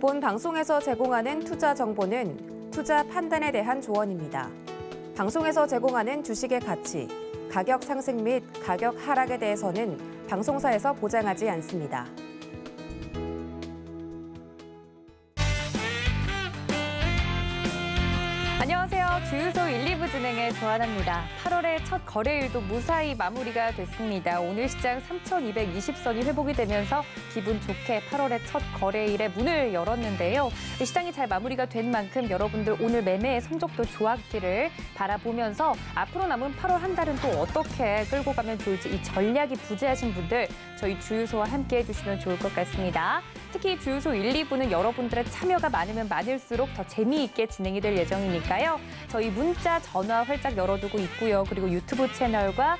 본 방송에서 제공하는 투자 정보는 투자 판단에 대한 조언입니다. 방송에서 제공하는 주식의 가치, 가격 상승 및 가격 하락에 대해서는 방송사에서 보장하지 않습니다. 안녕하세요. 주유소 1, 2부 진행의 조하나입니다. 8월의 첫 거래일도 무사히 마무리가 됐습니다. 오늘 시장 3,220선이 회복이 되면서 기분 좋게 8월의 첫 거래일에 문을 열었는데요. 시장이 잘 마무리가 된 만큼 여러분들 오늘 매매의 성적도 좋았기를 바라보면서 앞으로 남은 8월 한 달은 또 어떻게 끌고 가면 좋을지 이 전략이 부재하신 분들 저희 주유소와 함께 해주시면 좋을 것 같습니다. 특히 주유소 1, 2부는 여러분들의 참여가 많으면 많을수록 더 재미있게 진행이 될 예정이니까요. 저희 문자, 전화 활짝 열어두고 있고요. 그리고 유튜브 채널과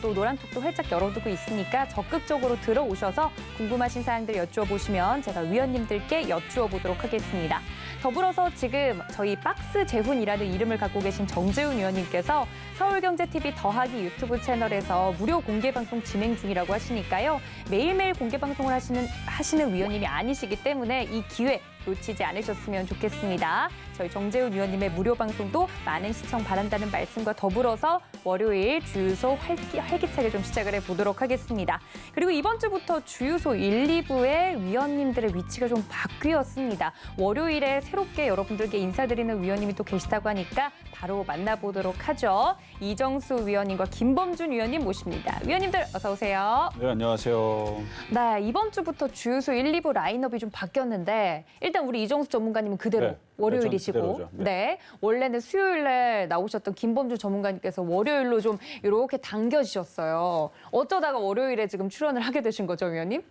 또 노란톡도 활짝 열어두고 있으니까 적극적으로 들어오셔서 궁금하신 사항들 여쭈어보시면 제가 위원님들께 여쭈어보도록 하겠습니다. 더불어서 지금 저희 박스 재훈이라는 이름을 갖고 계신 정재훈 위원님께서 서울경제TV 더하기 유튜브 채널에서 무료 공개방송 진행 중이라고 하시니까요. 매일매일 공개방송을 하시는 위원님이 아니시기 때문에 이 기회 놓치지 않으셨으면 좋겠습니다. 저희 정재훈 위원님의 무료 방송도 많은 시청 바란다는 말씀과 더불어서 월요일 주유소 활기차게 좀 시작을 해보도록 하겠습니다. 그리고 이번 주부터 주유소 1, 2부의 위원님들의 위치가 좀 바뀌었습니다. 월요일에 새롭게 여러분들께 인사드리는 위원님이 또 계시다고 하니까 바로 만나보도록 하죠. 이정수 위원님과 김범준 위원님 모십니다. 위원님들 어서 오세요. 네, 안녕하세요. 네, 이번 주부터 주유소 1, 2부 라인업이 좀 바뀌었는데 일단 우리 이정수 전문가님은 그대로 네, 월요일이시고 네. 원래는 수요일에 나오셨던 김범준 전문가님께서 월요일로 좀 이렇게 당겨지셨어요. 어쩌다가 월요일에 지금 출연을 하게 되신 거죠, 위원님?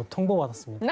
통보받았습니다.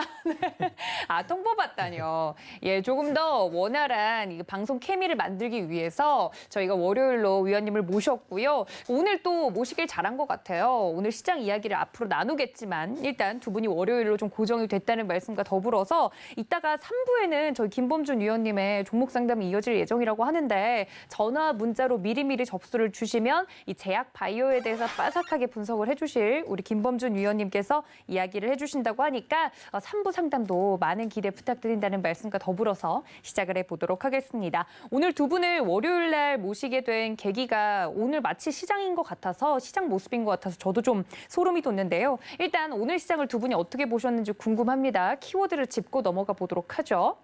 아, 통보받다니요. 예, 조금 더 원활한 이 방송 케미를 만들기 위해서 저희가 월요일로 위원님을 모셨고요. 오늘 또 모시길 잘한 것 같아요. 오늘 시장 이야기를 앞으로 나누겠지만 일단 두 분이 월요일로 좀 고정이 됐다는 말씀과 더불어서 이따가 3부에는 저희 김범준 위원님의 종목 상담이 이어질 예정이라고 하는데 전화, 문자로 미리미리 접수를 주시면 이 제약 바이오에 대해서 빠삭하게 분석을 해주실 우리 김범준 위원님께서 이야기를 해주신다고 하니까 3부 상담도 많은 기대 부탁드린다는 말씀과 더불어서 시작을 해보도록 하겠습니다. 오늘 두 분을 월요일 날 모시게 된 계기가 오늘 마치 시장인 것 같아서 시장 모습인 것 같아서 저도 좀 소름이 돋는데요. 일단 오늘 시장을 두 분이 어떻게 보셨는지 궁금합니다. 키워드를 짚고 넘어가 보도록 하죠.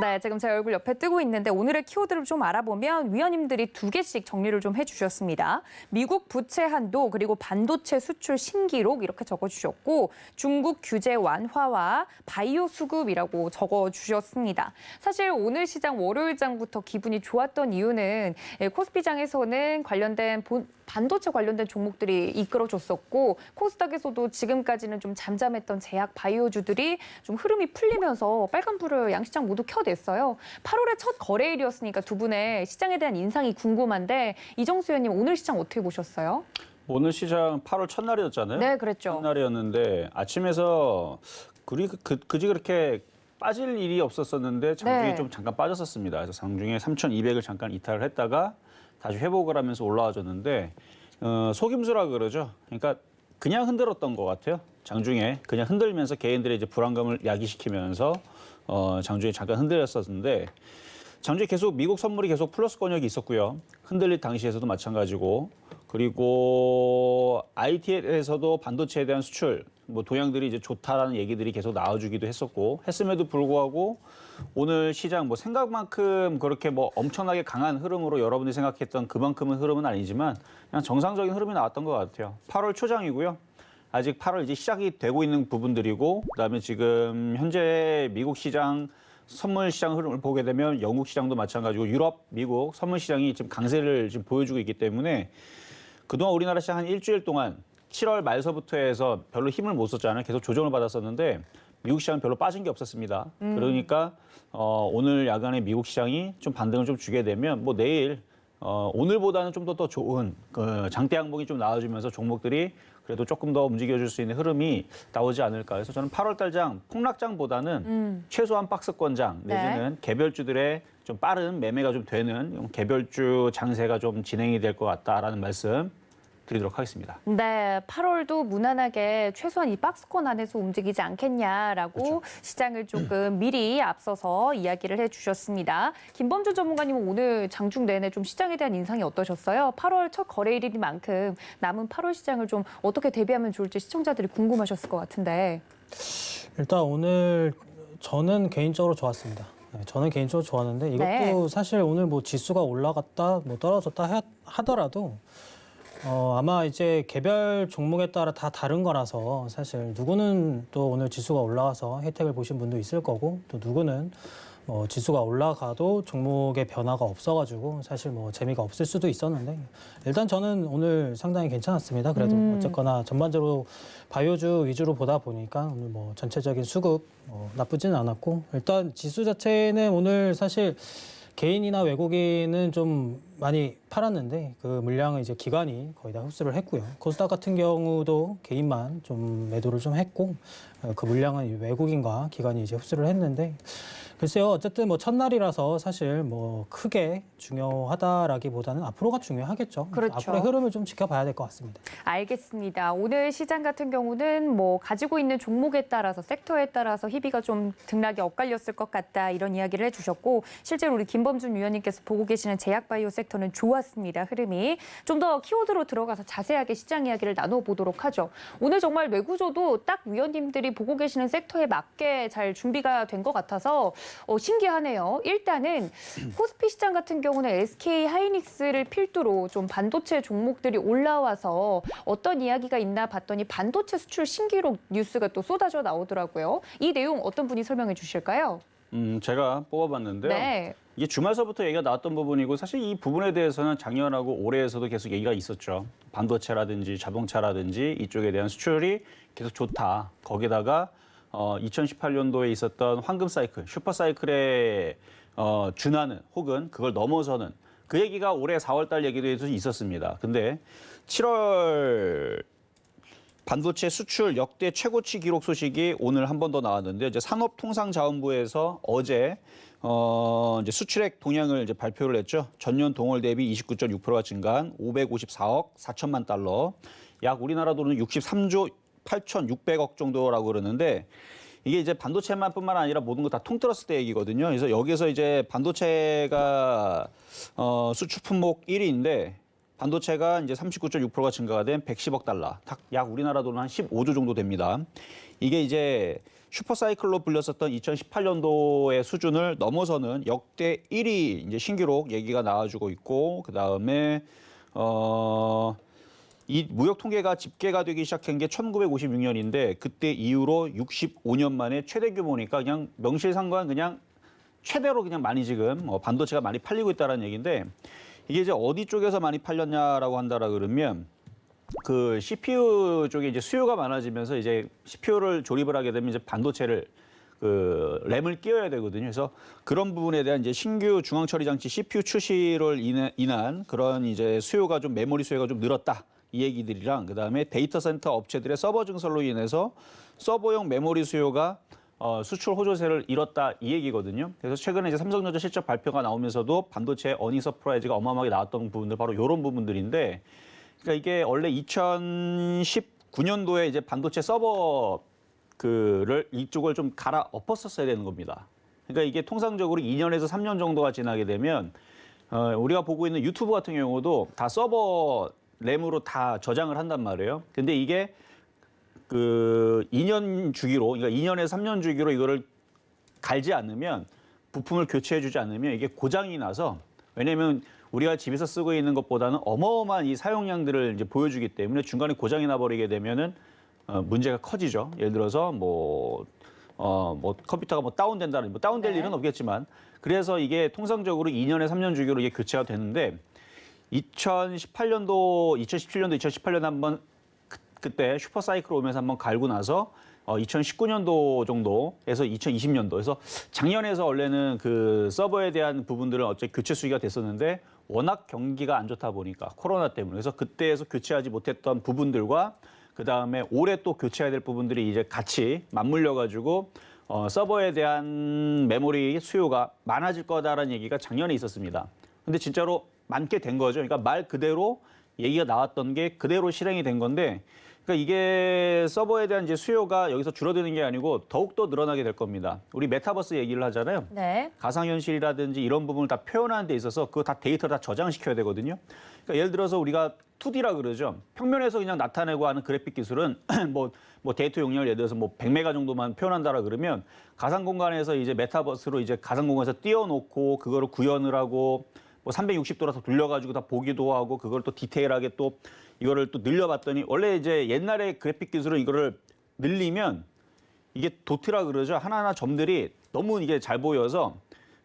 네, 지금 제 얼굴 옆에 뜨고 있는데 오늘의 키워드를 좀 알아보면 위원님들이 2개씩 정리를 좀 해주셨습니다. 미국 부채 한도 그리고 반도체 수출 신기록 이렇게 적어주셨고 중국 규제 완화와 바이오 수급이라고 적어주셨습니다. 사실 오늘 시장 월요일장부터 기분이 좋았던 이유는 코스피장에서는 관련된 반도체 관련된 종목들이 이끌어줬었고 코스닥에서도 지금까지는 좀 잠잠했던 제약 바이오주들이 좀 흐름이 풀리면서 빨간불을 양시장 모두 켜냈어요. 8월의 첫 거래일이었으니까 두 분의 시장에 대한 인상이 궁금한데 이정수 의원님 오늘 시장 어떻게 보셨어요? 오늘 시장 8월 첫날이었잖아요. 네, 그랬죠. 첫날이었는데 아침에서 그지 그렇게 빠질 일이 없었었는데 장중에 네. 좀 잠깐 빠졌었습니다. 그래서 장중에 3,200을 잠깐 이탈을 했다가 다시 회복을 하면서 올라와줬는데 속임수라 그러죠. 그러니까 그냥 흔들었던 것 같아요. 장중에 그냥 흔들면서 개인들의 이제 불안감을 야기시키면서 장중에 잠깐 흔들렸었는데 장중에 계속 미국 선물이 계속 플러스 권역이 있었고요. 흔들릴 당시에서도 마찬가지고 그리고 IT에서도 반도체에 대한 수출 뭐 동향들이 이제 좋다라는 얘기들이 계속 나와주기도 했음에도 불구하고 오늘 시장 뭐 생각만큼 그렇게 뭐 엄청나게 강한 흐름으로 여러분이 생각했던 그만큼의 흐름은 아니지만 그냥 정상적인 흐름이 나왔던 것 같아요. 8월 초장이고요. 아직 8월 이제 시작이 되고 있는 부분들이고 그다음에 지금 현재 미국 시장 선물 시장 흐름을 보게 되면 영국 시장도 마찬가지고 유럽, 미국 선물 시장이 지금 강세를 지금 보여주고 있기 때문에 그동안 우리나라 시장 한 일주일 동안 7월 말서부터 해서 별로 힘을 못 썼잖아요. 계속 조정을 받았었는데 미국 시장은 별로 빠진 게 없었습니다. 그러니까 오늘 야간에 미국 시장이 좀 반등을 좀 주게 되면 뭐 내일 오늘보다는 좀 더 좋은 장대 양봉이 좀 나와주면서 종목들이 그래도 조금 더 움직여줄 수 있는 흐름이 나오지 않을까 해서 저는 8월 달장 폭락장보다는 최소한 박스권장 내지는 개별주들의 좀 빠른 매매가 좀 되는 개별주 장세가 좀 진행이 될 것 같다라는 말씀 드리도록 하겠습니다. 네, 8월도 무난하게 최소한 이 박스권 안에서 움직이지 않겠냐라고 그렇죠. 시장을 조금 미리 앞서서 이야기를 해주셨습니다. 김범준 전문가님은 오늘 장중 내내 좀 시장에 대한 인상이 어떠셨어요? 8월 첫 거래일인 만큼 남은 8월 시장을 좀 어떻게 대비하면 좋을지 시청자들이 궁금하셨을 것 같은데. 일단 오늘 저는 개인적으로 좋았습니다. 네, 저는 개인적으로 좋았는데 이것도 네. 사실 오늘 뭐 지수가 올라갔다 뭐 떨어졌다 하더라도 아마 이제 개별 종목에 따라 다 다른 거라서 사실 누구는 또 오늘 지수가 올라가서 혜택을 보신 분도 있을 거고 또 누구는 지수가 올라가도 종목의 변화가 없어가지고 사실 뭐 재미가 없을 수도 있었는데 일단 저는 오늘 상당히 괜찮았습니다. 그래도 어쨌거나 전반적으로 바이오주 위주로 보다 보니까 오늘 뭐 전체적인 수급 나쁘지는 않았고 일단 지수 자체는 오늘 사실 개인이나 외국인은 좀 많이 팔았는데 그 물량은 이제 기관이 거의 다 흡수를 했고요. 코스닥 같은 경우도 개인만 좀 매도를 좀 했고 그 물량은 외국인과 기관이 이제 흡수를 했는데 글쎄요. 어쨌든 뭐 첫날이라서 사실 뭐 크게 중요하다라기보다는 앞으로가 중요하겠죠. 그렇죠. 앞으로의 흐름을 좀 지켜봐야 될 것 같습니다. 알겠습니다. 오늘 시장 같은 경우는 뭐 가지고 있는 종목에 따라서 섹터에 따라서 희비가 좀 등락이 엇갈렸을 것 같다 이런 이야기를 해주셨고 실제로 우리 김범준 위원님께서 보고 계시는 제약바이오 섹터는 좋았습니다. 흐름이 좀 더 키워드로 들어가서 자세하게 시장 이야기를 나눠보도록 하죠. 오늘 정말 매구조도 딱 위원님들이 보고 계시는 섹터에 맞게 잘 준비가 된 것 같아서 신기하네요. 일단은 코스피 시장 같은 경우는 SK 하이닉스를 필두로 좀 반도체 종목들이 올라와서 어떤 이야기가 있나 봤더니 반도체 수출 신기록 뉴스가 또 쏟아져 나오더라고요. 이 내용 어떤 분이 설명해 주실까요? 제가 뽑아봤는데요. 네. 이게 주말서부터 얘기가 나왔던 부분이고 사실 이 부분에 대해서는 작년하고 올해에서도 계속 얘기가 있었죠. 반도체라든지 자동차라든지 이쪽에 대한 수출이 계속 좋다. 거기다가 2018년도에 있었던 황금 사이클, 슈퍼 사이클에 준하는 혹은 그걸 넘어서는 그 얘기가 올해 4월 달 얘기도 있었습니다. 근데 7월 반도체 수출 역대 최고치 기록 소식이 오늘 한 번 더 나왔는데 이제 산업통상자원부에서 어제 이제 수출액 동향을 이제 발표를 했죠. 전년 동월 대비 29.6%가 증가한 554억 4천만 달러, 약 우리나라 돈은 63조 8,600억 정도라고 그러는데 이게 이제 반도체만뿐만 아니라 모든 거 다 통틀었을 때 얘기거든요. 그래서 여기서 이제 반도체가 수출 품목 1위인데 반도체가 이제 39.6%가 증가가 된 110억 달러, 약 우리나라 돈은 한 15조 정도 됩니다. 이게 이제 슈퍼사이클로 불렸었던 2018년도의 수준을 넘어서는 역대 1위 이제 신기록 얘기가 나와주고 있고 그 다음에 이 무역 통계가 집계가 되기 시작한 게 1956년인데 그때 이후로 65년 만에 최대 규모니까 그냥 명실상부한 그냥 최대로 그냥 많이 지금 반도체가 많이 팔리고 있다는 얘기인데 이게 이제 어디 쪽에서 많이 팔렸냐라고 한다라 그러면 그 CPU 쪽에 이제 수요가 많아지면서 이제 CPU를 조립을 하게 되면 이제 반도체를 그 램을 끼워야 되거든요. 그래서 그런 부분에 대한 이제 신규 중앙 처리 장치 CPU 출시를 인한 그런 이제 수요가 좀 메모리 수요가 좀 늘었다. 이 얘기들이랑 그다음에 데이터 센터 업체들의 서버 증설로 인해서 서버용 메모리 수요가 수출 호조세를 잃었다 이 얘기거든요. 그래서 최근에 이제 삼성전자 실적 발표가 나오면서도 반도체 어닝 서프라이즈가 어마어마하게 나왔던 부분들 바로 이런 부분들인데, 그러니까 이게 원래 2019년도에 이제 반도체 서버 이쪽을 좀 갈아 엎었었어야 되는 겁니다. 그러니까 이게 통상적으로 2년에서 3년 정도가 지나게 되면 우리가 보고 있는 유튜브 같은 경우도 다 서버 램으로 다 저장을 한단 말이에요. 근데 이게 그 2년 주기로, 그러니까 2년에서 3년 주기로 이거를 갈지 않으면 부품을 교체해주지 않으면 이게 고장이 나서, 왜냐하면 우리가 집에서 쓰고 있는 것보다는 어마어마한 이 사용량들을 이제 보여주기 때문에 중간에 고장이 나버리게 되면은 문제가 커지죠. 예를 들어서 뭐 컴퓨터가 뭐 다운된다는, 뭐 다운될 일은 없겠지만, 그래서 이게 통상적으로 2년에 3년 주기로 이게 교체가 되는데 2017년도, 2018년도 한번 그때 슈퍼사이클 오면서 한번 갈고 나서 2019년도 정도에서 2020년도에서 작년에서 원래는 그 서버에 대한 부분들은 어차피 교체 수기가 됐었는데 워낙 경기가 안 좋다 보니까 코로나 때문에, 그래서 그때에서 교체하지 못했던 부분들과 그 다음에 올해 또 교체해야 될 부분들이 이제 같이 맞물려 가지고 서버에 대한 메모리 수요가 많아질 거다라는 얘기가 작년에 있었습니다. 근데 진짜로 많게 된 거죠. 그러니까 말 그대로 얘기가 나왔던 게 그대로 실행이 된 건데, 그러니까 이게 서버에 대한 이제 수요가 여기서 줄어드는 게 아니고 더욱더 늘어나게 될 겁니다. 우리 메타버스 얘기를 하잖아요. 네. 가상현실이라든지 이런 부분을 다 표현하는 데 있어서 그거 다 데이터를 다 저장시켜야 되거든요. 그러니까 예를 들어서 우리가 2D라 그러죠. 평면에서 그냥 나타내고 하는 그래픽 기술은 뭐 데이터 용량을 예를 들어서 뭐 100메가 정도만 표현한다라 그러면 가상 공간에서 이제 메타버스로 이제 가상 공간에서 띄워놓고 그거를 구현을 하고 뭐 360도로 다 돌려가지고 다 보기도 하고 그걸 또 디테일하게 또 이거를 또 늘려봤더니 원래 이제 옛날에 그래픽 기술은 이거를 늘리면 이게 도트라 그러죠. 하나하나 점들이 너무 이게 잘 보여서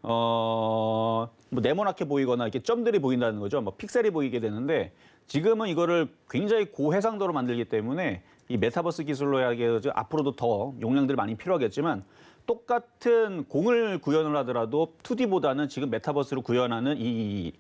뭐 네모나게 보이거나 이렇게 점들이 보인다는 거죠. 뭐 픽셀이 보이게 되는데 지금은 이거를 굉장히 고해상도로 만들기 때문에 이 메타버스 기술로 해서 앞으로도 더 용량들이 많이 필요하겠지만 똑같은 공을 구현을 하더라도 2D보다는 지금 메타버스를 구현하는 이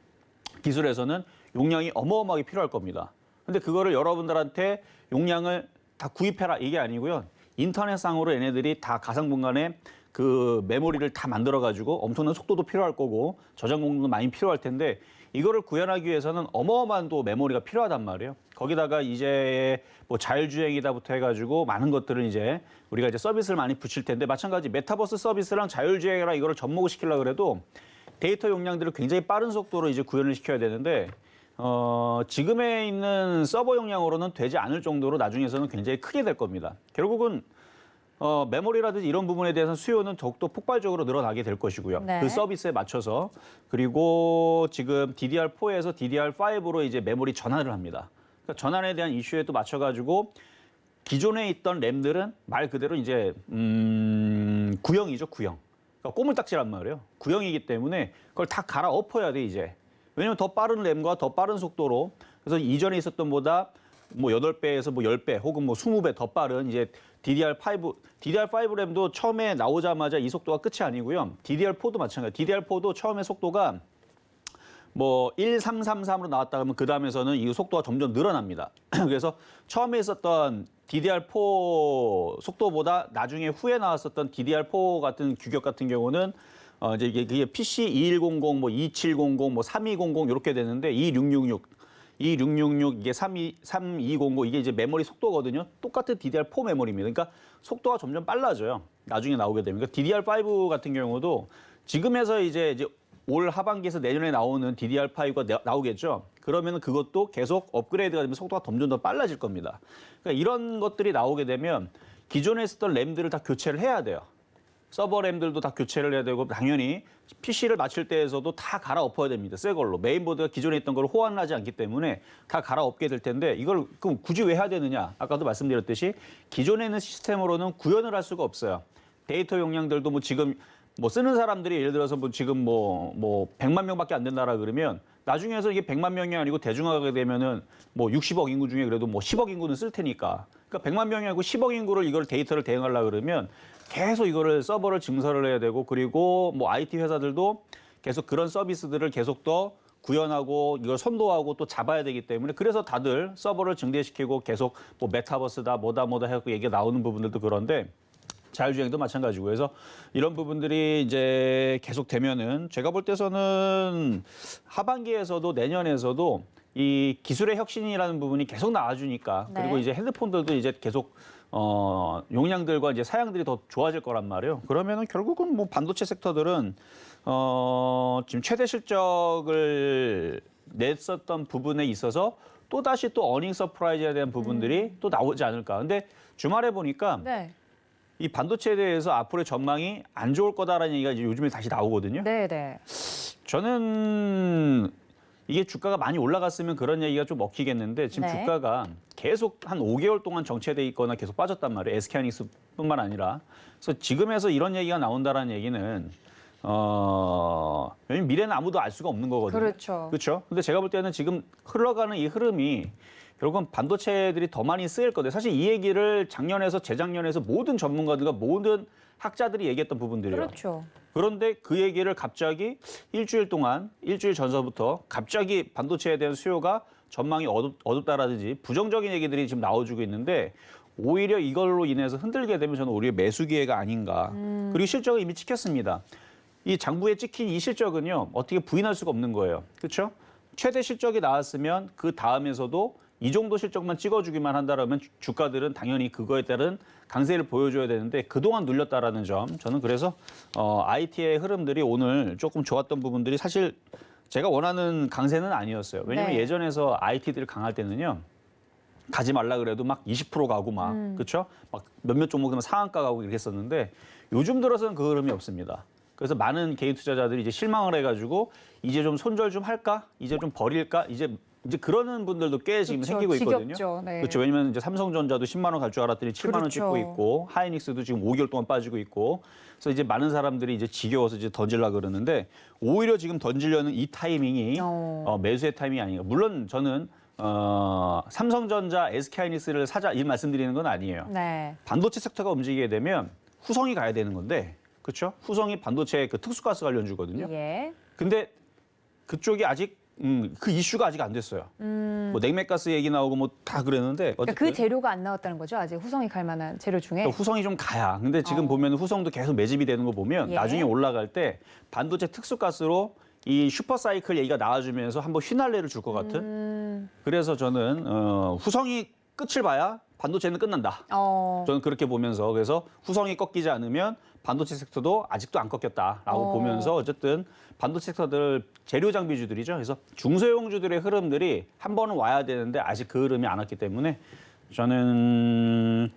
기술에서는 용량이 어마어마하게 필요할 겁니다. 근데 그거를 여러분들한테 용량을 다 구입해라 이게 아니고요. 인터넷상으로 얘네들이 다 가상 공간에 그 메모리를 다 만들어가지고 엄청난 속도도 필요할 거고 저장 공간도 많이 필요할 텐데 이거를 구현하기 위해서는 어마어마한 또 메모리가 필요하단 말이에요. 거기다가 이제 뭐 자율주행이다부터 해가지고 많은 것들을 이제 우리가 이제 서비스를 많이 붙일 텐데 마찬가지 메타버스 서비스랑 자율주행이랑 이거를 접목을 시키려고 그래도 데이터 용량들을 굉장히 빠른 속도로 이제 구현을 시켜야 되는데 지금에 있는 서버 용량으로는 되지 않을 정도로 나중에서는 굉장히 크게 될 겁니다. 결국은 메모리라든지 이런 부분에 대해서 수요는 더욱더 폭발적으로 늘어나게 될 것이고요. 네. 그 서비스에 맞춰서 그리고 지금 DDR4에서 DDR5로 이제 메모리 전환을 합니다. 그러니까 전환에 대한 이슈에 또 맞춰가지고 기존에 있던 램들은 말 그대로 이제 구형이죠, 구형. 그러니까 꼬물딱지란 말이에요. 구형이기 때문에 그걸 다 갈아엎어야 돼 이제. 왜냐면 더 빠른 램과 더 빠른 속도로 그래서 이전에 있었던 보다 뭐 8배에서 뭐 10배 혹은 뭐 20배 더 빠른 이제 DDR5 램도 처음에 나오자마자 이 속도가 끝이 아니고요. DDR4도 마찬가지. DDR4도 처음에 속도가 뭐 1333으로 나왔다 그러면 그 다음에서는 이 속도가 점점 늘어납니다. 그래서 처음에 있었던 DDR4 속도보다 나중에 후에 나왔었던 DDR4 같은 규격 같은 경우는 이제 이게 PC 2100, 뭐 2700, 뭐 3200 이렇게 되는데 2666 이게 3200 이게 이제 메모리 속도거든요. 똑같은 DDR4 메모리입니다. 그러니까 속도가 점점 빨라져요. 나중에 나오게 되면. 그러니까 DDR5 같은 경우도 지금에서 이제 올 하반기에서 내년에 나오는 DDR5가 나오겠죠. 그러면 그것도 계속 업그레이드가 되면 속도가 점점 더 빨라질 겁니다. 그러니까 이런 것들이 나오게 되면 기존에 쓰던 램들을 다 교체를 해야 돼요. 서버 램들도 다 교체를 해야 되고 당연히 PC를 맞출 때에서도 다 갈아엎어야 됩니다. 새 걸로. 메인보드가 기존에 있던 걸 호환을 하지 않기 때문에 다 갈아엎게 될 텐데 이걸 그럼 굳이 왜 해야 되느냐. 아까도 말씀드렸듯이 기존에 있는 시스템으로는 구현을 할 수가 없어요. 데이터 용량들도 뭐 지금 뭐 쓰는 사람들이 예를 들어서 뭐 지금 뭐 100만 명밖에 안 된다라 그러면 나중에서 이게 100만 명이 아니고 대중화가 되면은 뭐 60억 인구 중에 그래도 뭐 10억 인구는 쓸 테니까. 그러니까 100만 명이 아니고 10억 인구를 이걸 데이터를 대응하려고 그러면 계속 이거를 서버를 증설을 해야 되고 그리고 뭐 IT 회사들도 계속 그런 서비스들을 계속 더 구현하고 이걸 선도하고 또 잡아야 되기 때문에 그래서 다들 서버를 증대시키고 계속 뭐 메타버스다 뭐다 해갖고 얘기가 나오는 부분들도 그런데 자율주행도 마찬가지고 해서 이런 부분들이 이제 계속 되면은 제가 볼 때서는 하반기에서도 내년에서도 이 기술의 혁신이라는 부분이 계속 나와주니까 네. 그리고 이제 핸드폰들도 이제 계속 용량들과 이제 사양들이 더 좋아질 거란 말이에요. 그러면은 결국은 뭐 반도체 섹터들은 지금 최대 실적을 냈었던 부분에 있어서 또 다시 또 어닝 서프라이즈에 대한 부분들이 또 나오지 않을까. 근데 주말에 보니까 네. 이 반도체에 대해서 앞으로의 전망이 안 좋을 거다라는 얘기가 이제 요즘에 다시 나오거든요. 네, 네. 저는 이게 주가가 많이 올라갔으면 그런 얘기가 좀 먹히겠는데 지금 네. 주가가 계속 한 5개월 동안 정체돼 있거나 계속 빠졌단 말이에요. SK하이닉스뿐만 아니라. 그래서 지금에서 이런 얘기가 나온다라는 얘기는 왜냐면 미래는 아무도 알 수가 없는 거거든요. 그렇죠. 그렇죠. 근데 제가 볼 때는 지금 흘러가는 이 흐름이 결국은 반도체들이 더 많이 쓰일 거예요. 사실 이 얘기를 작년에서 재작년에서 모든 전문가들과 모든 학자들이 얘기했던 부분들이에요. 그렇죠. 그런데 그 얘기를 갑자기 일주일 전서부터 갑자기 반도체에 대한 수요가 전망이 어둡다라든지 부정적인 얘기들이 지금 나와주고 있는데 오히려 이걸로 인해서 흔들게 되면 저는 오히려 매수 기회가 아닌가. 그리고 실적은 이미 찍혔습니다. 이 장부에 찍힌 이 실적은요. 어떻게 부인할 수가 없는 거예요. 그렇죠? 최대 실적이 나왔으면 그 다음에서도 이 정도 실적만 찍어주기만 한다라면 주가들은 당연히 그거에 따른 강세를 보여줘야 되는데 그동안 눌렸다라는 점 저는 그래서 IT의 흐름들이 오늘 조금 좋았던 부분들이 사실 제가 원하는 강세는 아니었어요. 왜냐면 네. 예전에서 IT들이 강할 때는요. 가지 말라 그래도 막 20% 가고 막 그렇죠? 막 몇몇 종목들은 상한가 가고 이렇게 했었는데 요즘 들어서는 그 흐름이 없습니다. 그래서 많은 개인 투자자들이 이제 실망을 해가지고 이제 좀 손절 좀 할까? 이제 좀 버릴까? 이제 그러는 분들도 꽤 지금 그렇죠. 생기고 있거든요. 지겹죠. 네. 그렇죠. 왜냐면 이제 삼성전자도 10만 원 갈 줄 알았더니 7만 원 그렇죠. 찍고 있고 하이닉스도 지금 5개월 동안 빠지고 있고 그래서 이제 많은 사람들이 이제 지겨워서 이제 던질라 그러는데 오히려 지금 던지려는 이 타이밍이 매수의 타이밍이 아닌가. 물론 저는 삼성전자, SK하이닉스를 사자 이 말씀드리는 건 아니에요. 네. 반도체 섹터가 움직이게 되면 후성이 가야 되는 건데, 그렇죠? 후성이 반도체 그 특수가스 관련주거든요. 예. 근데 그쪽이 아직 그 이슈가 아직 안 됐어요. 뭐 냉맥가스 얘기 나오고 뭐 다 그랬는데 그러니까 어쨌든 그 재료가 안 나왔다는 거죠. 아직 후성이 갈 만한 재료 중에. 그러니까 후성이 좀 가야. 근데 지금 보면 후성도 계속 매집이 되는 거 보면 예. 나중에 올라갈 때 반도체 특수가스로 이 슈퍼사이클 얘기가 나와주면서 한번 휘날레를 줄 것 같은. 그래서 저는 후성이 끝을 봐야 반도체는 끝난다. 저는 그렇게 보면서 그래서 후성이 꺾이지 않으면 반도체 섹터도 아직도 안 꺾였다라고 보면서 어쨌든 반도체 섹터들 재료 장비주들이죠. 그래서 중소형주들의 흐름들이 한 번은 와야 되는데 아직 그 흐름이 안 왔기 때문에 저는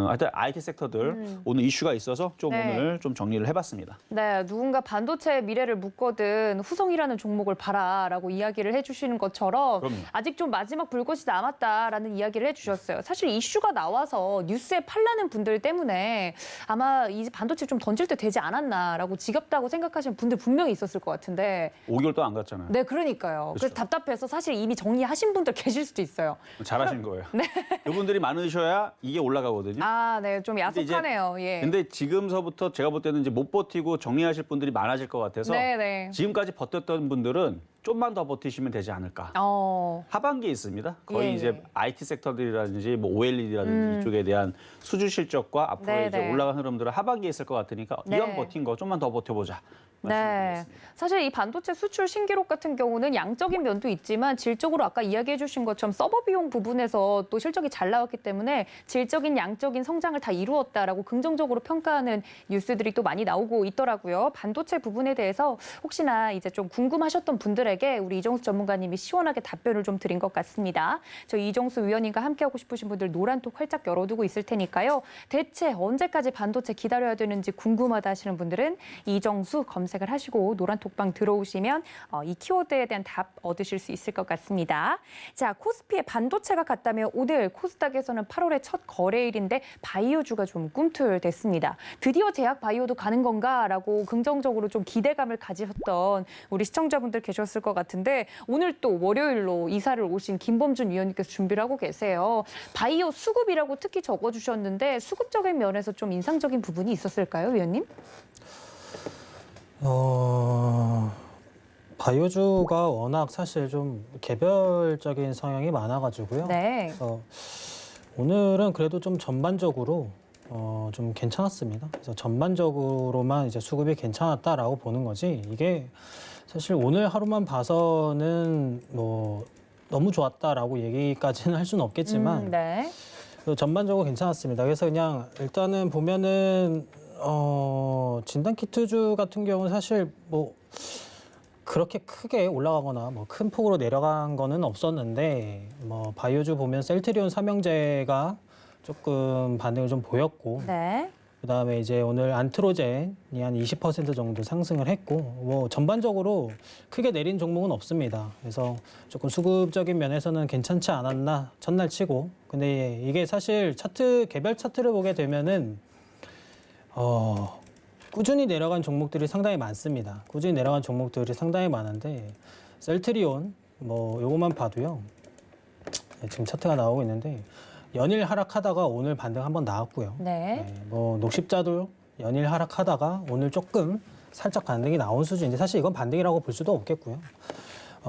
하여튼 IT 섹터들 오늘 이슈가 있어서 좀 네. 오늘 좀 정리를 해봤습니다. 네, 누군가 반도체의 미래를 묻거든 후성이라는 종목을 봐라라고 이야기를 해주시는 것처럼 그럼요. 아직 좀 마지막 불꽃이 남았다라는 이야기를 해주셨어요. 사실 이슈가 나와서 뉴스에 팔라는 분들 때문에 아마 이 반도체 좀 던질 때 되지 않았나라고 지겹다고 생각하시는 분들 분명히 있었을 것 같은데 5개월 동안 안 갔잖아요. 네, 그러니까요. 그래서 그렇죠. 답답해서 사실 이미 정리하신 분들 계실 수도 있어요. 잘하신 거예요. 그분들이 많으셔야 이게 올라가거든요. 아, 네, 좀 근데 이제- 야속하네요. 예. 근데 지금서부터 제가 볼 때는 이제 못 버티고 정리하실 분들이 많아질 것 같아서 네, 네. 지금까지 버텼던 분들은 좀만 더 버티시면 되지 않을까. 하반기에 있습니다. 거의 예, 이제 예. IT 섹터들이라든지 뭐 OLED라든지 이쪽에 대한 수주 실적과 앞으로 네, 이제 네. 올라간 흐름들은 하반기에 있을 것 같으니까 네. 이왕 버틴 거 좀만 더 버텨보자. 네. 말씀드리겠습니다. 사실 이 반도체 수출 신기록 같은 경우는 양적인 면도 있지만 질적으로 아까 이야기해 주신 것처럼 서버 비용 부분에서 또 실적이 잘 나왔기 때문에 질적인 양적인 성장을 다 이루었다라고 긍정적으로 평가하는 뉴스들이 또 많이 나오고 있더라고요. 반도체 부분에 대해서 혹시나 이제 좀 궁금하셨던 분들에게 우리 이정수 전문가님이 시원하게 답변을 좀 드린 것 같습니다. 저희 이정수 위원님과 함께하고 싶으신 분들 노란톡 활짝 열어두고 있을 테니까요. 대체 언제까지 반도체 기다려야 되는지 궁금하다 하시는 분들은 이정수 검색을 하시고 노란톡방 들어오시면 이 키워드에 대한 답 얻으실 수 있을 것 같습니다. 자, 코스피에 반도체가 갔다면 오늘 코스닥에서는 8월의 첫 거래일인데 바이오주가 좀 꿈틀댔습니다. 드디어 제약 바이오도 가는 건가라고 긍정적으로 좀 기대감을 가지셨던 우리 시청자분들 계셨을 것 같은데 오늘 또 월요일로 이사를 오신 김범준 위원님께서 준비를 하고 계세요. 바이오 수급이라고 특히 적어주셨는데 수급적인 면에서 좀 인상적인 부분이 있었을까요, 위원님? 바이오주가 워낙 사실 좀 개별적인 성향이 많아가지고요. 네. 그래서 오늘은 그래도 좀 전반적으로 좀 괜찮았습니다. 그래서 전반적으로만 이제 수급이 괜찮았다라고 보는 거지 이게 사실 오늘 하루만 봐서는 뭐 너무 좋았다라고 얘기까지는 할 수는 없겠지만 네. 전반적으로 괜찮았습니다. 그래서 그냥 일단은 보면은 진단키트주 같은 경우는 사실 뭐 그렇게 크게 올라가거나 뭐 큰 폭으로 내려간 거는 없었는데 뭐 바이오주 보면 셀트리온 삼형제가 조금 반응을 좀 보였고 네. 그다음에 이제 오늘 안트로젠이 한 20% 정도 상승을 했고 뭐 전반적으로 크게 내린 종목은 없습니다. 그래서 조금 수급적인 면에서는 괜찮지 않았나 첫날 치고 근데 이게 사실 차트 개별 차트를 보게 되면은 꾸준히 내려간 종목들이 상당히 많습니다. 꾸준히 내려간 종목들이 상당히 많은데 셀트리온 뭐 요것만 봐도요. 지금 차트가 나오고 있는데 연일 하락하다가 오늘 반등 한번 나왔고요. 네. 뭐 녹십자도 연일 하락하다가 오늘 조금 살짝 반등이 나온 수준인데 사실 이건 반등이라고 볼 수도 없겠고요.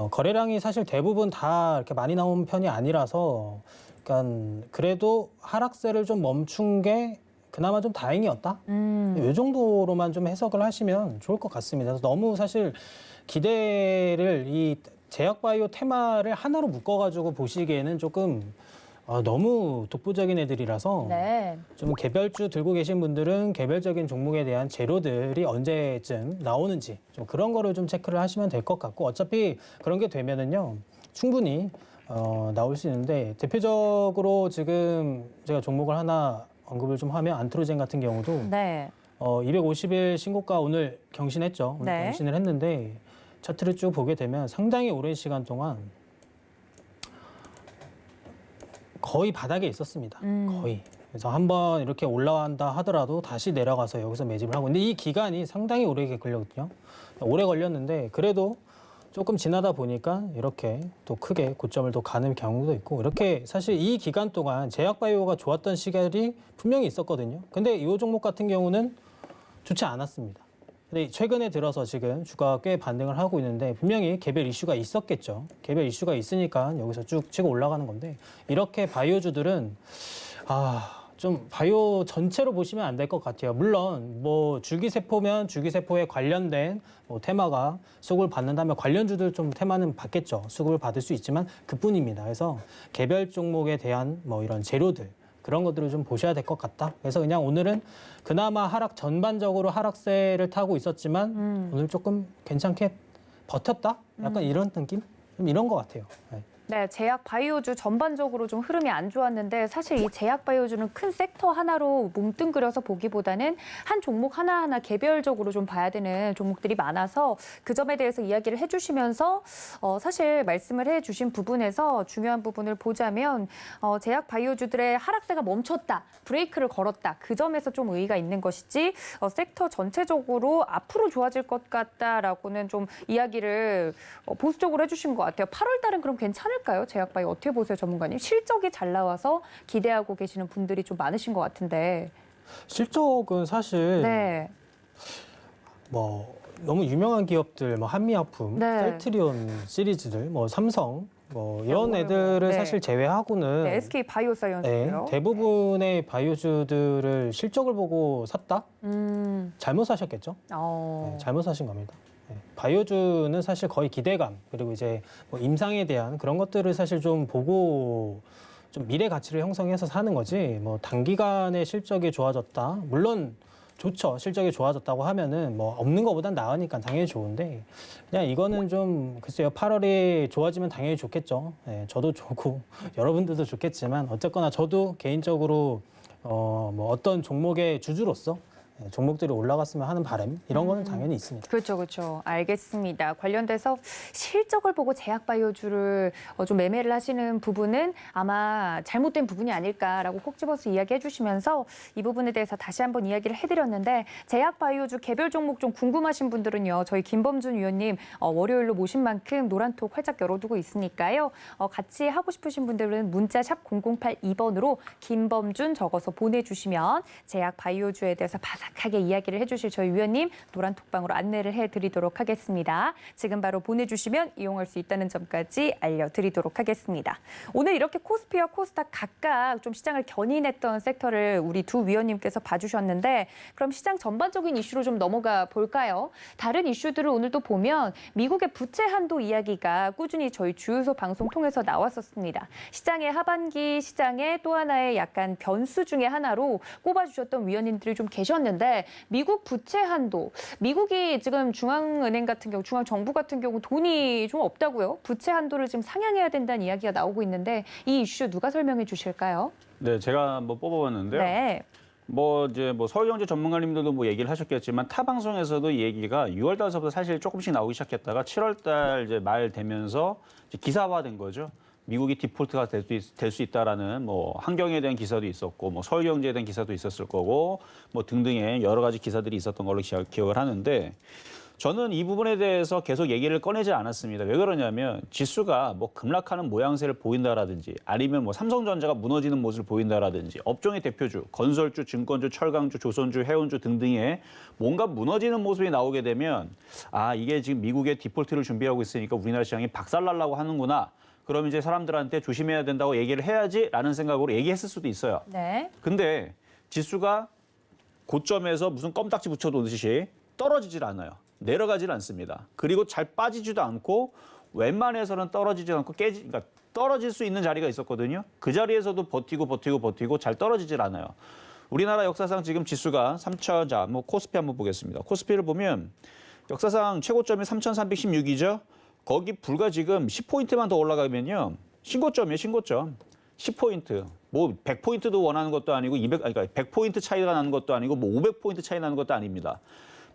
거래량이 사실 대부분 다 이렇게 많이 나온 편이 아니라서 그러니까 그래도 하락세를 좀 멈춘 게 그나마 좀 다행이었다. 이 정도로만 좀 해석을 하시면 좋을 것 같습니다. 그래서 너무 사실 기대를 이 제약바이오 테마를 하나로 묶어가지고 보시기에는 조금 너무 독보적인 애들이라서 네. 좀 개별주 들고 계신 분들은 개별적인 종목에 대한 재료들이 언제쯤 나오는지 좀 그런 거를 좀 체크를 하시면 될 것 같고 어차피 그런 게 되면은요 충분히 나올 수 있는데 대표적으로 지금 제가 종목을 하나 언급을 좀 하면 안트로젠 같은 경우도 네. 250일 신고가 오늘 경신했죠. 오늘 네. 경신을 했는데 차트를 쭉 보게 되면 상당히 오랜 시간 동안 거의 바닥에 있었습니다. 거의. 그래서 한번 이렇게 올라간다 하더라도 다시 내려가서 여기서 매집을 하고. 근데 이 기간이 상당히 오래 걸렸거든요. 오래 걸렸는데 그래도 조금 지나다 보니까 이렇게 또 크게 고점을 또 가는 경우도 있고 이렇게 사실 이 기간 동안 제약바이오가 좋았던 시간이 분명히 있었거든요. 근데 이 종목 같은 경우는 좋지 않았습니다. 근데 최근에 들어서 지금 주가가 꽤 반등을 하고 있는데 분명히 개별 이슈가 있었겠죠. 개별 이슈가 있으니까 여기서 쭉 치고 올라가는 건데 이렇게 바이오주들은 좀 바이오 전체로 보시면 안 될 것 같아요. 물론 뭐 줄기세포면 줄기세포에 관련된 뭐 테마가 수급을 받는다면 관련주들 좀 테마는 받겠죠. 수급을 받을 수 있지만 그뿐입니다. 그래서 개별 종목에 대한 뭐 이런 재료들 그런 것들을 좀 보셔야 될 것 같다. 그래서 그냥 오늘은 그나마 전반적으로 하락세를 타고 있었지만 오늘 조금 괜찮게 버텼다? 약간 이런 느낌? 좀 이런 것 같아요. 네. 네, 제약 바이오주 전반적으로 좀 흐름이 안 좋았는데 사실 이 제약 바이오주는 큰 섹터 하나로 뭉뚱그려서 보기보다는 한 종목 하나하나 개별적으로 좀 봐야 되는 종목들이 많아서 그 점에 대해서 이야기를 해주시면서 사실 말씀을 해주신 부분에서 중요한 부분을 보자면 제약 바이오주들의 하락세가 멈췄다, 브레이크를 걸었다. 그 점에서 좀 의의가 있는 것이지 섹터 전체적으로 앞으로 좋아질 것 같다라고는 좀 이야기를 보수적으로 해주신 것 같아요. 8월 달은 그럼 괜찮을까요? 제약바이오 어떻게 보세요, 전문가님? 실적이 잘 나와서 기대하고 계시는 분들이 좀 많으신 것 같은데. 실적은 사실 네. 뭐 너무 유명한 기업들, 뭐 한미약품, 네. 셀트리온 시리즈들, 뭐 삼성, 뭐 이런 애들을 네. 사실 제외하고는 네, SK 바이오사이언스요. 대부분의 바이오주들을 실적을 보고 샀다? 잘못 사셨겠죠? 네, 잘못 사신 겁니다. 네, 바이오주는 사실 거의 기대감 그리고 이제 뭐 임상에 대한 그런 것들을 사실 좀 보고 좀 미래 가치를 형성해서 사는 거지 뭐 단기간에 실적이 좋아졌다 물론 좋죠 실적이 좋아졌다고 하면은 뭐 없는 것보단 나으니까 당연히 좋은데 그냥 이거는 좀 글쎄요 8월이 좋아지면 당연히 좋겠죠. 네, 저도 좋고 여러분들도 좋겠지만 어쨌거나 저도 개인적으로 뭐 어떤 종목의 주주로서 종목들이 올라갔으면 하는 바람 이런 거는 당연히 있습니다. 그렇죠, 그렇죠. 알겠습니다. 관련돼서 실적을 보고 제약바이오주를 좀 매매를 하시는 부분은 아마 잘못된 부분이 아닐까라고 콕 집어서 이야기해 주시면서 이 부분에 대해서 다시 한번 이야기를 해드렸는데 제약바이오주 개별 종목 좀 궁금하신 분들은요. 저희 김범준 위원님 월요일로 모신 만큼 노란톡 활짝 열어두고 있으니까요. 같이 하고 싶으신 분들은 문자 샵 0082번으로 김범준 적어서 보내주시면 제약바이오주에 대해서 바삭하게 이야기를 해주실 저희 위원님 노란톡방으로 안내를 해드리도록 하겠습니다. 지금 바로 보내주시면 이용할 수 있다는 점까지 알려드리도록 하겠습니다. 오늘 이렇게 코스피와 코스닥 각각 좀 시장을 견인했던 섹터를 우리 두 위원님께서 봐주셨는데 그럼 시장 전반적인 이슈로 좀 넘어가 볼까요? 다른 이슈들을 오늘 또 보면 미국의 부채 한도 이야기가 꾸준히 저희 주유소 방송 통해서 나왔었습니다. 시장의 하반기 시장의 또 하나의 약간 변수 중에 하나로 꼽아주셨던 위원님들이 좀 계셨는데 미국 부채 한도, 미국이 지금 중앙은행 같은 경우, 중앙정부 같은 경우 돈이 좀 없다고요? 부채 한도를 지금 상향해야 된다는 이야기가 나오고 있는데 이 이슈 누가 설명해 주실까요? 네, 제가 한번 뽑아봤는데요. 네. 이제 서울경제 전문가님들도 얘기를 하셨겠지만 타 방송에서도 이 얘기가 6월 달서부터 사실 조금씩 나오기 시작했다가 7월 달 이제 말 되면서 이제 기사화된 거죠. 미국이 디폴트가 될 수 있다라는 환경에 대한 기사도 있었고 서울경제에 대한 기사도 있었을 거고 등등의 여러 가지 기사들이 있었던 걸로 기억을 하는데 저는 이 부분에 대해서 계속 얘기를 꺼내지 않았습니다. 왜 그러냐면 지수가 급락하는 모양새를 보인다라든지 아니면 삼성전자가 무너지는 모습을 보인다라든지 업종의 대표주, 건설주, 증권주, 철강주, 조선주, 해운주 등등의 뭔가 무너지는 모습이 나오게 되면 이게 지금 미국의 디폴트를 준비하고 있으니까 우리나라 시장이 박살나려고 하는구나. 그럼 이제 사람들한테 조심해야 된다고 얘기를 해야지라는 생각으로 얘기했을 수도 있어요. 네. 근데 지수가 고점에서 무슨 껌딱지 붙여놓듯이 떨어지질 않아요. 내려가질 않습니다. 그리고 잘 빠지지도 않고 웬만해서는 떨어지지 않고 그러니까 떨어질 수 있는 자리가 있었거든요. 그 자리에서도 버티고 잘 떨어지질 않아요. 우리나라 역사상 지금 지수가 3천, 자, 뭐 코스피 한번 보겠습니다. 코스피를 보면 역사상 최고점이 3,316이죠. 거기 불과 지금 10포인트만 더 올라가면요. 신고점이에요, 신고점. 10포인트. 뭐 100포인트도 원하는 것도 아니고 그러니까 100포인트 차이가 나는 것도 아니고 뭐 500포인트 차이 나는 것도 아닙니다.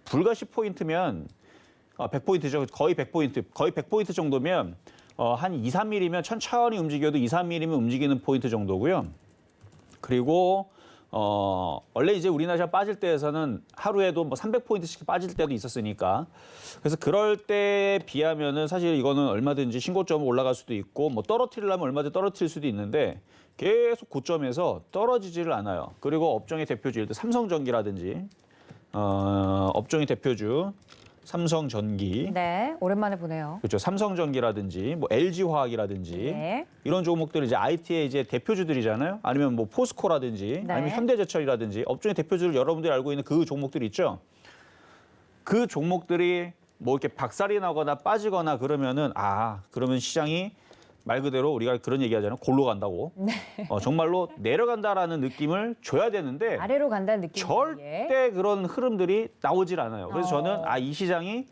불과 10포인트면 100포인트죠. 거의 100포인트. 거의 100포인트 정도면 한 2, 3mm면 천천히 움직여도 2, 3mm면 움직이는 포인트 정도고요. 그리고 원래 이제 우리나라 시장 빠질 때에서는 하루에도 뭐 300포인트씩 빠질 때도 있었으니까. 그래서 그럴 때에 비하면은 사실 이거는 얼마든지 신고점 올라갈 수도 있고 뭐 떨어뜨리려면 얼마든지 떨어뜨릴 수도 있는데 계속 고점에서 떨어지지를 않아요. 그리고 업종의 대표주, 예를 들어 삼성전기라든지 업종의 대표주 삼성전기, 네, 오랜만에 보네요. 그렇죠. 삼성전기라든지 뭐 LG화학이라든지 네. 이런 종목들이 이제 IT의 이제 대표주들이잖아요. 아니면 뭐 포스코라든지 네. 아니면 현대제철이라든지 업종의 대표주를 여러분들이 알고 있는 그 종목들이 있죠. 그 종목들이 뭐 이렇게 박살이 나거나 빠지거나 그러면은 그러면 시장이 말 그대로 우리가 그런 얘기 하잖아요. 골로 간다고. 네. 정말로 내려간다라는 느낌을 줘야 되는데 아래로 간다는 느낌. 절대 그런 흐름들이 나오질 않아요. 그래서 저는 이 시장이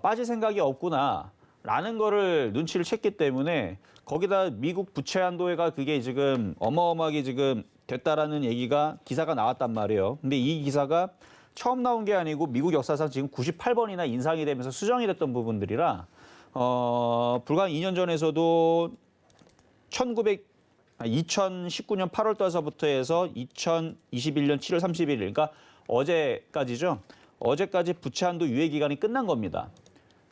빠질 생각이 없구나라는 거를 눈치를 챘기 때문에 거기다 미국 부채 한도가 그게 지금 어마어마하게 지금 됐다라는 얘기가 기사가 나왔단 말이에요. 근데 이 기사가 처음 나온 게 아니고 미국 역사상 지금 98번이나 인상이 되면서 수정이 됐던 부분들이라 불과 2년 전에서도 2019년 8월 달서부터 해서 2021년 7월 31일, 그러니까 어제까지죠. 어제까지 부채 한도 유예 기간이 끝난 겁니다.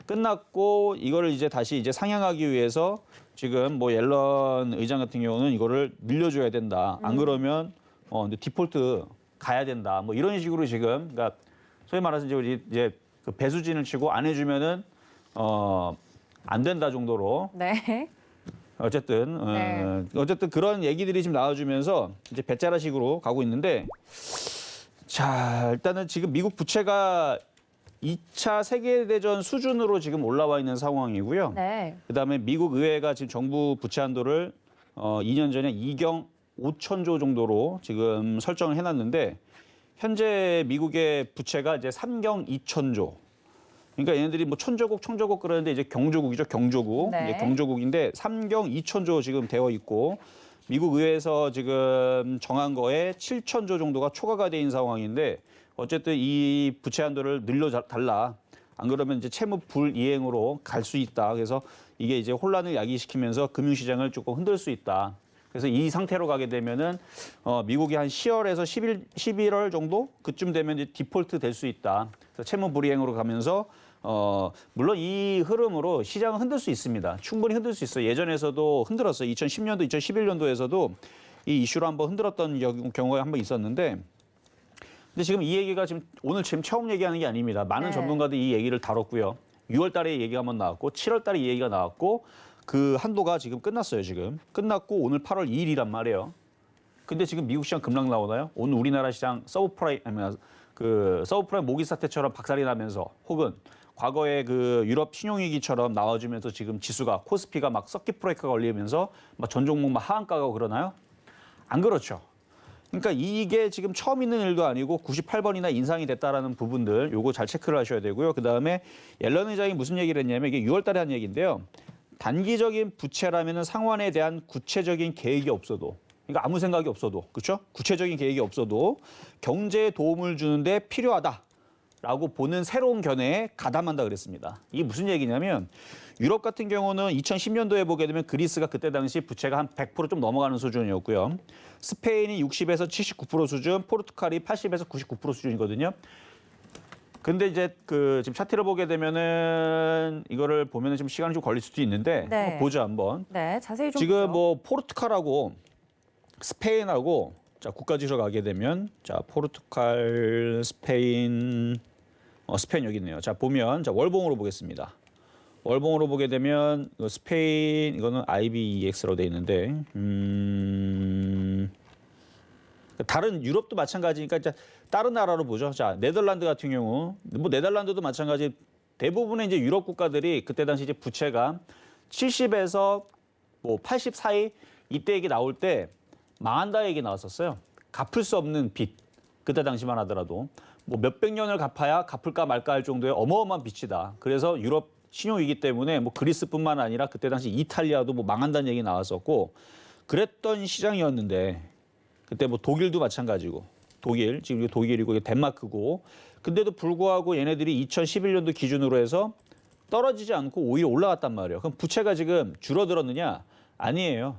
끝났고 이거를 이제 다시 이제 상향하기 위해서 지금 뭐 옐런 의장 같은 경우는 이거를 늘려줘야 된다. 안 그러면 근데 디폴트 가야 된다. 뭐 이런 식으로 지금 그러니까 소위 말해서 이제 그 배수진을 치고 안 해주면은 안 된다 정도로. 네. 어쨌든 어쨌든 그런 얘기들이 지금 나와주면서 이제 배짜라식으로 가고 있는데 자 일단은 지금 미국 부채가 2차 세계대전 수준으로 지금 올라와 있는 상황이고요. 네. 그다음에 미국 의회가 지금 정부 부채 한도를 2년 전에 2경 5천조 정도로 지금 설정을 해놨는데 현재 미국의 부채가 이제 3경 2천조. 그러니까 얘네들이 뭐 천조국 그러는데 이제 경조국이죠, 경조국. 네. 이제 경조국인데 3경 2천조 지금 되어 있고 미국 의회에서 지금 정한 거에 7천조 정도가 초과가 돼 있는 상황인데 어쨌든 이 부채 한도를 늘려달라. 안 그러면 이제 채무 불이행으로 갈 수 있다. 그래서 이게 이제 혼란을 야기시키면서 금융시장을 조금 흔들 수 있다. 그래서 이 상태로 가게 되면은 미국이 한 10월에서 11월 정도 그쯤 되면 이제 디폴트 될 수 있다. 그래서 채무 불이행으로 가면서 물론 이 흐름으로 시장을 흔들 수 있습니다. 충분히 흔들 수 있어요. 예전에서도 흔들었어요. 2010년도, 2011년도에서도 이 이슈로 한번 흔들었던 경우가 한번 있었는데 근데 지금 이 얘기가 오늘 처음 얘기하는 게 아닙니다. 많은 네. 전문가들이 이 얘기를 다뤘고요. 6월 달에 얘기가 한번 나왔고 7월 달에 이 얘기가 나왔고 그 한도가 지금 끝났어요, 지금. 끝났고 오늘 8월 2일이란 말이에요. 근데 지금 미국 시장 급락 나오나요? 오늘 우리나라 시장 서브프라임 모기 사태처럼 박살이 나면서 혹은 과거에 그 유럽 신용위기처럼 나와주면서 지금 지수가 코스피가 막 서킷 브레이크가 걸리면서 막 전 종목 막 하한가 가고 그러나요? 안 그렇죠. 그러니까 이게 지금 처음 있는 일도 아니고 98번이나 인상이 됐다라는 부분들 요거 잘 체크를 하셔야 되고요. 그다음에 옐런 의장이 무슨 얘기를 했냐면 이게 6월 달에 한 얘기인데요. 단기적인 부채라면은 상환에 대한 구체적인 계획이 없어도 그러니까 아무 생각이 없어도 그렇죠? 구체적인 계획이 없어도 경제에 도움을 주는데 필요하다라고 보는 새로운 견해에 가담한다 그랬습니다. 이게 무슨 얘기냐면 유럽 같은 경우는 2010년도에 보게 되면 그리스가 그때 당시 부채가 한 100% 좀 넘어가는 수준이었고요. 스페인이 60에서 79% 수준, 포르투갈이 80에서 99% 수준이거든요. 근데 이제 지금 차트를 보게 되면은 이거를 보면은 좀 시간이 좀 걸릴 수도 있는데 네. 한번 보자 한번. 네, 자세히 좀 지금 보죠. 뭐 포르투갈하고 스페인하고 자 국가지수 가게 되면 자 포르투갈, 스페인, 스페인 여기 있네요. 자 보면 자 월봉으로 보겠습니다. 월봉으로 보게 되면 스페인 이거는 IBEX로 돼 있는데 다른 유럽도 마찬가지니까 이제 다른 나라로 보죠. 자 네덜란드 같은 경우 뭐 네덜란드도 마찬가지 대부분의 이제 유럽 국가들이 그때 당시 이제 부채가 70에서 뭐 80 사이 이때 얘기 나올 때 망한다 얘기 나왔었어요. 갚을 수 없는 빚. 그때 당시만 하더라도 뭐 몇백 년을 갚아야 갚을까 말까 할 정도의 어마어마한 빚이다. 그래서 유럽 신용위기 때문에 뭐 그리스뿐만 아니라 그때 당시 이탈리아도 뭐 망한다는 얘기 나왔었고 그랬던 시장이었는데 그때 뭐 독일도 마찬가지고 독일, 지금 독일이고 덴마크고 근데도 불구하고 얘네들이 2011년도 기준으로 해서 떨어지지 않고 오히려 올라갔단 말이에요. 그럼 부채가 지금 줄어들었느냐? 아니에요.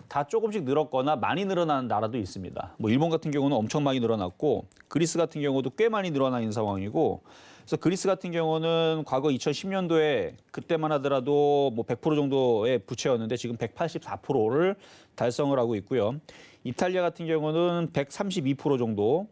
다 조금씩 늘었거나 많이 늘어나는 나라도 있습니다. 뭐 일본 같은 경우는 엄청 많이 늘어났고 그리스 같은 경우도 꽤 많이 늘어나 있는 상황이고 그래서 그리스 같은 경우는 과거 2010년도에 그때만 하더라도 뭐 100% 정도의 부채였는데 지금 184%를 달성을 하고 있고요. 이탈리아 같은 경우는 132% 정도,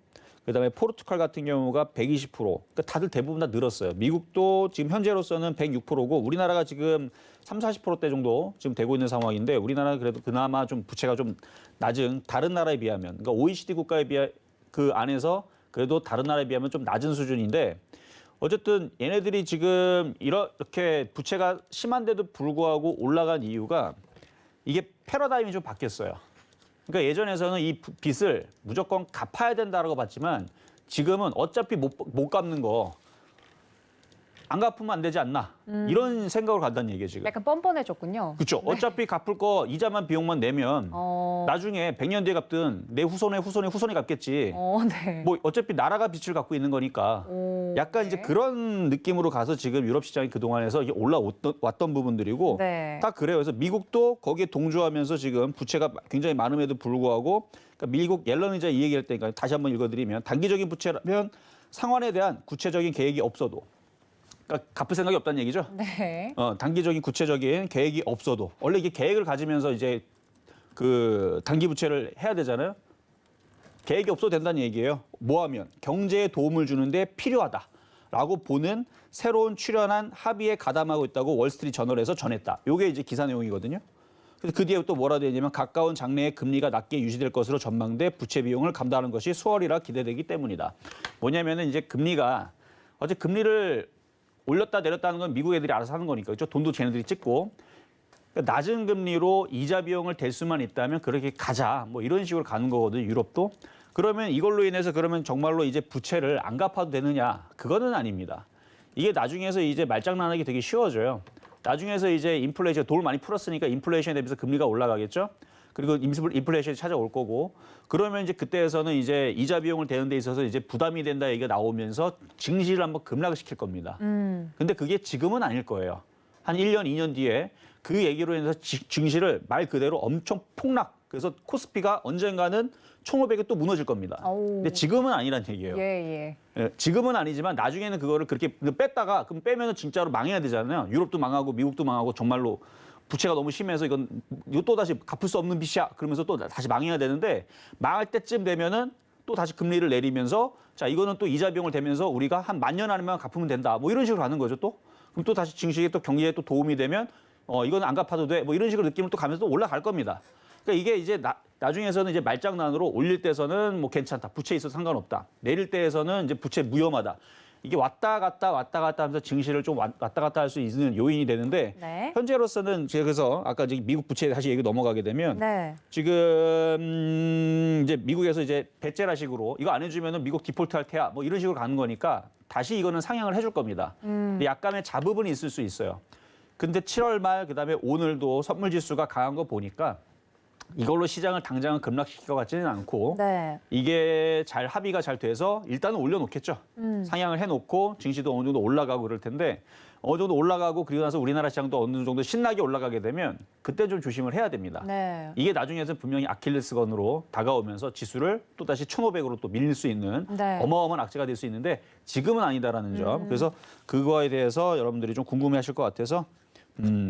그다음에 포르투갈 같은 경우가 120%. 그러니까 다들 대부분 다 늘었어요. 미국도 지금 현재로서는 106%고 우리나라가 지금 30-40%대 정도 지금 되고 있는 상황인데 우리나라는 그래도 그나마 좀 부채가 좀 낮은 다른 나라에 비하면 그러니까 OECD 국가에 비해 그 안에서 그래도 다른 나라에 비하면 좀 낮은 수준인데 어쨌든 얘네들이 지금 이렇게 부채가 심한데도 불구하고 올라간 이유가 이게 패러다임이 좀 바뀌었어요. 그러니까 예전에서는 이 빚을 무조건 갚아야 된다라고 봤지만 지금은 어차피 못 갚는 거 안 갚으면 안 되지 않나 이런 생각으로 간다는 얘기예요 지금. 약간 뻔뻔해졌군요. 그렇죠. 네. 어차피 갚을 거 이자만 비용만 내면 나중에 100년 뒤에 갚든 내 후손이 갚겠지. 네. 뭐 어차피 나라가 빚을 갖고 있는 거니까 약간 네. 이제 그런 느낌으로 가서 지금 유럽 시장이 그동안에서 이게 올라왔던 부분들이고 네. 다 그래요. 그래서 미국도 거기에 동조하면서 지금 부채가 굉장히 많음에도 불구하고 그러니까 미국 옐런 의자 이 얘기할 때니까 다시 한번 읽어드리면 단기적인 부채라면 상환에 대한 구체적인 계획이 없어도 그러니까 갚을 생각이 없다는 얘기죠. 네. 단기적인 구체적인 계획이 없어도 원래 이게 계획을 가지면서 이제 그 단기 부채를 해야 되잖아요. 계획이 없어도 된다는 얘기예요. 뭐 하면 경제에 도움을 주는데 필요하다라고 보는 새로운 출연한 합의에 가담하고 있다고 월스트리트 저널에서 전했다. 이게 이제 기사 내용이거든요. 그래서 그 뒤에 또 뭐라 되어 있냐면 가까운 장래에 금리가 낮게 유지될 것으로 전망돼 부채 비용을 감당하는 것이 수월이라 기대되기 때문이다. 뭐냐면은 이제 금리가 어제 금리를 올렸다 내렸다 하는 건 미국 애들이 알아서 하는 거니까 그렇죠? 돈도 쟤네들이 찍고 그러니까 낮은 금리로 이자 비용을 댈 수만 있다면 그렇게 가자 뭐 이런 식으로 가는 거거든요. 유럽도. 그러면 이걸로 인해서 그러면 정말로 이제 부채를 안 갚아도 되느냐? 그거는 아닙니다. 이게 나중에서 이제 말장난하기 되게 쉬워져요. 나중에서 이제 인플레이션 돈을 많이 풀었으니까 인플레이션에 대비해서 금리가 올라가겠죠. 그리고 인플레이션이 찾아올 거고 그러면 이제 그때에서는 이제 이자 비용을 대는 데 있어서 이제 부담이 된다 얘기가 나오면서 증시를 한번 급락을 시킬 겁니다. 근데 그게 지금은 아닐 거예요. 한 1년, 2년 뒤에 그 얘기로 인해서 증시를 말 그대로 엄청 폭락. 그래서 코스피가 언젠가는 1,500이 또 무너질 겁니다. 근데 지금은 아니란 얘기예요. 예. 예, 지금은 아니지만 나중에는 그거를 그렇게 뺐다가 그럼 빼면은 진짜로 망해야 되잖아요. 유럽도 망하고 미국도 망하고 정말로 부채가 너무 심해서 이거 또 다시 갚을 수 없는 빚이야. 그러면서 또 다시 망해야 되는데 망할 때쯤 되면은 또 다시 금리를 내리면서 자 이거는 또 이자 비용을 대면서 우리가 한 10,000년 안에만 갚으면 된다. 뭐 이런 식으로 가는 거죠 또. 그럼 또 다시 증시에 또 경제에 또 도움이 되면 이거는 안 갚아도 돼. 뭐 이런 식으로 느낌을 또 가면서 또 올라갈 겁니다. 그러니까 이게 이제 나중에서는 이제 말장난으로 올릴 때서는 뭐 괜찮다. 부채 있어도 상관없다. 내릴 때에서는 이제 부채 무혐하다. 이게 왔다 갔다 하면서 증시를 좀 왔다 갔다 할 수 있는 요인이 되는데 네. 현재로서는 제가 그래서 아까 이제 미국 부채 다시 얘기 넘어가게 되면 네. 지금 이제 미국에서 이제 배째라식으로 이거 안 해주면은 미국 디폴트 할 테야 뭐 이런 식으로 가는 거니까 다시 이거는 상향을 해줄 겁니다. 근데 약간의 자부분이 있을 수 있어요. 근데 7월 말 그다음에 오늘도 선물 지수가 강한 거 보니까 이걸로 시장을 당장은 급락시킬 것 같지는 않고 네. 이게 잘 합의가 잘 돼서 일단은 올려놓겠죠. 상향을 해놓고 증시도 어느 정도 올라가고 그럴 텐데 어느 정도 올라가고 그리고 나서 우리나라 시장도 어느 정도 신나게 올라가게 되면 그때 좀 조심을 해야 됩니다. 네. 이게 나중에는 분명히 아킬레스건으로 다가오면서 지수를 또다시 1,500으로 또 밀릴 수 있는 네. 어마어마한 악재가 될 수 있는데 지금은 아니다라는 점. 그래서 그거에 대해서 여러분들이 좀 궁금해하실 것 같아서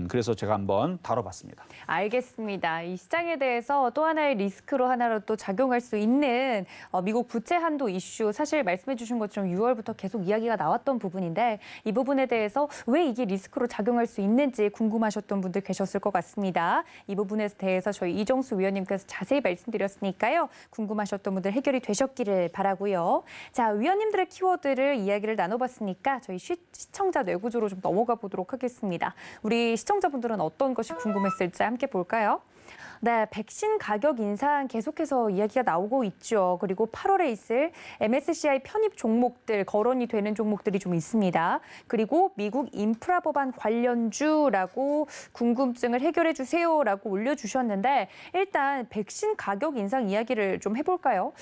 그래서 제가 한번 다뤄봤습니다. 알겠습니다. 이 시장에 대해서 또 하나의 리스크로 하나로 또 작용할 수 있는 미국 부채 한도 이슈 사실 말씀해 주신 것처럼 6월부터 계속 이야기가 나왔던 부분인데 이 부분에 대해서 왜 이게 리스크로 작용할 수 있는지 궁금하셨던 분들 계셨을 것 같습니다. 이 부분에 대해서 저희 이정수 위원님께서 자세히 말씀드렸으니까요. 궁금하셨던 분들 해결이 되셨기를 바라고요. 자, 위원님들의 키워드를 이야기를 나눠봤으니까 저희 시청자 뇌구조로 좀 넘어가 보도록 하겠습니다. 우리 우리 시청자분들은 어떤 것이 궁금했을지 함께 볼까요? 네, 백신 가격 인상 계속해서 이야기가 나오고 있죠. 그리고 8월에 있을 MSCI 편입 종목들, 거론이 되는 종목들이 좀 있습니다. 그리고 미국 인프라 법안 관련주라고 궁금증을 해결해 주세요라고 올려주셨는데 일단 백신 가격 인상 이야기를 좀 해볼까요?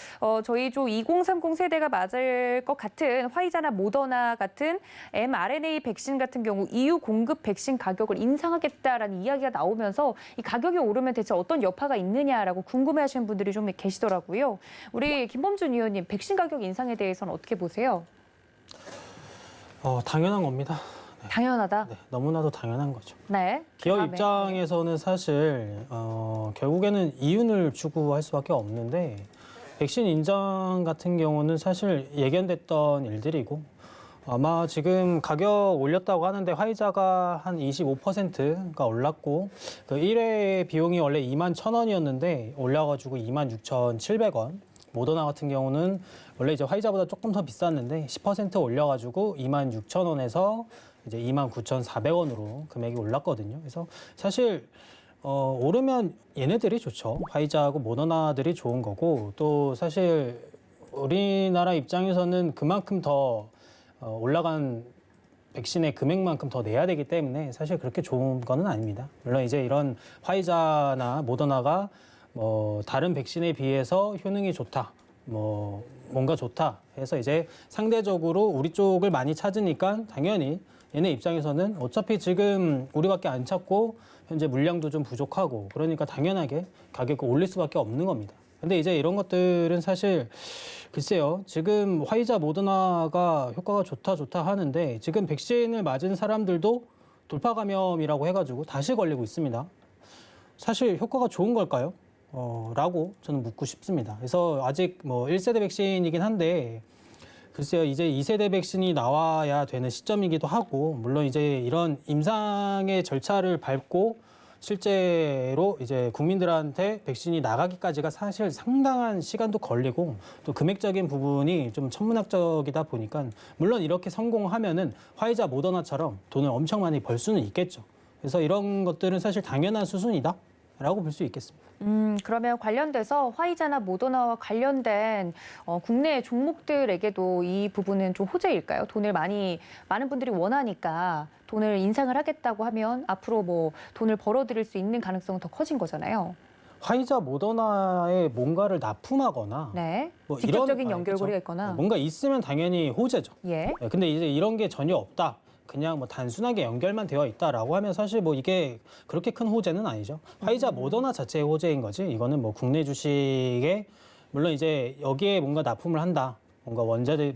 저희 2030 세대가 맞을 것 같은 화이자나 모더나 같은 mRNA 백신 같은 경우 EU 공급 백신 가격을 인상하겠다라는 이야기가 나오면서 이 가격이 오르면 대체 어떤 여파가 있느냐라고 궁금해하시는 분들이 좀 계시더라고요. 우리 김범준 의원님, 백신 가격 인상에 대해서는 어떻게 보세요? 당연한 겁니다. 당연하다. 네, 너무나도 당연한 거죠. 네. 기업 그다음에. 입장에서는 사실 결국에는 이윤을 추구할 수밖에 없는데 백신 인정 같은 경우는 사실 예견됐던 일들이고 아마 지금 가격 올렸다고 하는데 화이자가 한 25%가 올랐고 그 1회 비용이 원래 21,000원이었는데 올려가지고 26,700원. 모더나 같은 경우는 원래 이제 화이자보다 조금 더 비쌌는데 10% 올려가지고 26,000원에서 이제 29,400원으로 금액이 올랐거든요. 그래서 사실 오르면 얘네들이 좋죠. 화이자하고 모더나들이 좋은 거고 또 사실 우리나라 입장에서는 그만큼 더 올라간 백신의 금액만큼 더 내야 되기 때문에 사실 그렇게 좋은 거는 아닙니다. 물론 이제 이런 화이자나 모더나가 다른 백신에 비해서 효능이 좋다, 뭔가 좋다 해서 이제 상대적으로 우리 쪽을 많이 찾으니까 당연히 얘네 입장에서는 어차피 지금 우리밖에 안 찾고 현재 물량도 좀 부족하고 그러니까 당연하게 가격을 올릴 수밖에 없는 겁니다. 근데 이제 이런 것들은 사실 글쎄요. 지금 화이자 모더나가 효과가 좋다 하는데 지금 백신을 맞은 사람들도 돌파 감염이라고 해가지고 다시 걸리고 있습니다. 사실 효과가 좋은 걸까요? 라고 저는 묻고 싶습니다. 그래서 아직 1세대 백신이긴 한데 글쎄요. 이제 2세대 백신이 나와야 되는 시점이기도 하고 물론 이제 이런 임상의 절차를 밟고 실제로 이제 국민들한테 백신이 나가기까지가 사실 상당한 시간도 걸리고 또 금액적인 부분이 좀 천문학적이다 보니까 물론 이렇게 성공하면은 화이자 모더나처럼 돈을 엄청 많이 벌 수는 있겠죠. 그래서 이런 것들은 사실 당연한 수순이다라고 볼 수 있겠습니다. 그러면 관련돼서 화이자나 모더나와 관련된 국내 종목들에게도 이 부분은 좀 호재일까요? 돈을 많은 분들이 원하니까 돈을 인상을 하겠다고 하면 앞으로 돈을 벌어들일 수 있는 가능성은 더 커진 거잖아요. 화이자 모더나에 뭔가를 납품하거나 네. 뭐 직접적인 이런- 연결고리가 그렇죠. 있거나. 뭔가 있으면 당연히 호재죠. 예. 네, 근데 이제 이런 게 전혀 없다. 그냥 단순하게 연결만 되어 있다라고 하면 사실 이게 그렇게 큰 호재는 아니죠. 화이자 모더나 자체의 호재인 거지. 이거는 국내 주식에 물론 이제 여기에 뭔가 납품을 한다. 뭔가 원자재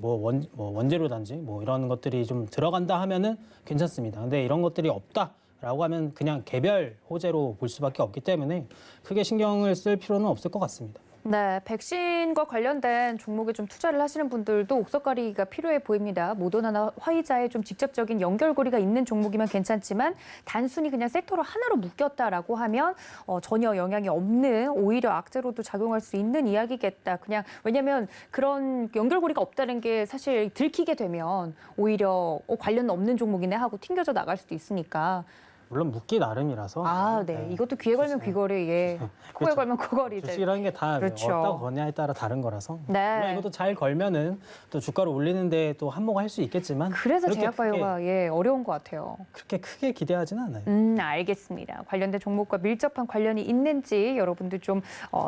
원재료단지 이런 것들이 좀 들어간다 하면은 괜찮습니다. 근데 이런 것들이 없다라고 하면 그냥 개별 호재로 볼 수밖에 없기 때문에 크게 신경을 쓸 필요는 없을 것 같습니다. 네, 백신과 관련된 종목에 좀 투자를 하시는 분들도 옥석가리가 필요해 보입니다. 모더나나 화이자에 좀 직접적인 연결고리가 있는 종목이면 괜찮지만 단순히 그냥 섹터로 하나로 묶였다라고 하면 전혀 영향이 없는 오히려 악재로도 작용할 수 있는 이야기겠다. 그냥 왜냐하면 그런 연결고리가 없다는 게 사실 들키게 되면 오히려 관련 없는 종목이네 하고 튕겨져 나갈 수도 있으니까. 물론 묻기 나름이라서. 네. 이것도 귀에 걸면 귀걸이, 예. 코에 걸면 코걸이. 주식이라는 게 다 그렇죠. 어디다 거냐에 따라 다른 거라서. 네. 물론 이것도 잘 걸면은 또 주가를 올리는데 또 한몫할 수 있겠지만. 그래서 그렇게 제약바이오가 어려운 것 같아요. 그렇게 크게 기대하지는 않아요. 알겠습니다. 관련된 종목과 밀접한 관련이 있는지 여러분들 좀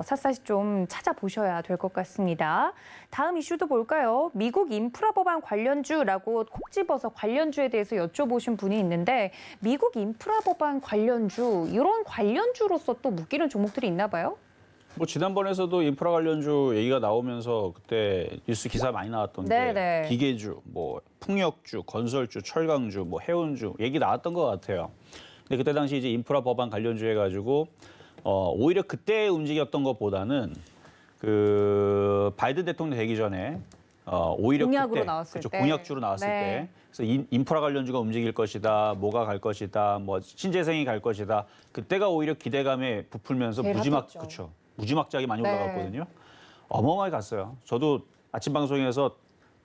샅샅이 좀 찾아보셔야 될 것 같습니다. 다음 이슈도 볼까요? 미국 인프라 법안 관련주라고 콕 집어서 관련주에 대해서 여쭤보신 분이 있는데 미국 인프라 법안 관련주, 이런 관련주로서 또 묶이는 종목들이 있나 봐요? 지난번에서도 인프라 관련주 얘기가 나오면서 그때 뉴스 기사 많이 나왔던 네네. 게 기계주, 풍력주, 건설주, 철강주, 해운주 얘기 나왔던 것 같아요. 근데 그때 당시 이제 인프라 법안 관련주 해가지고 오히려 그때 움직였던 것보다는 그 바이든 대통령 되기 전에 오히려 공약으로 그때 나왔을 때. 공약주로 나왔을 네. 때 그래서 인프라 관련주가 움직일 것이다, 뭐가 갈 것이다, 신재생이 갈 것이다. 그때가 오히려 기대감에 부풀면서 제일 핫했죠. 무지막지하게 많이 네. 올라갔거든요. 어마어마하게 갔어요. 저도 아침 방송에서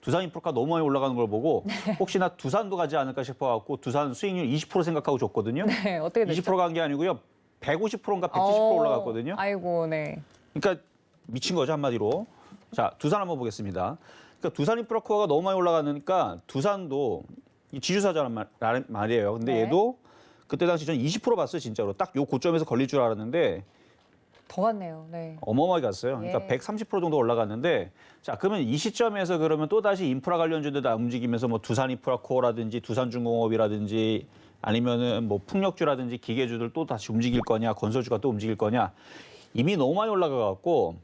두산 인프라가 너무 많이 올라가는 걸 보고 혹시나 두산도 가지 않을까 싶어갖고 두산 수익률 20% 생각하고 줬거든요. 네, 어떻게 됐죠? 20% 간 게 아니고요. 150%인가 170% 올라갔거든요. 아이고, 네. 그러니까 미친 거죠 한마디로. 자, 두산 한번 보겠습니다. 그러니까 두산 인프라 코어가 너무 많이 올라가니까 두산도 이 지주사잖아 말이에요. 근데 네. 얘도 그때 당시 전 20% 봤어요 진짜로. 딱 요 고점에서 걸릴 줄 알았는데 더 갔네요. 네. 어마어마하게 갔어요. 그러니까 예. 130% 정도 올라갔는데 자 그러면 이 시점에서 그러면 또 다시 인프라 관련주들 다 움직이면서 뭐 두산 인프라 코어라든지 두산중공업이라든지 아니면은 뭐 풍력주라든지 기계주들 또 다시 움직일 거냐 건설주가 또 움직일 거냐 이미 너무 많이 올라가 갖고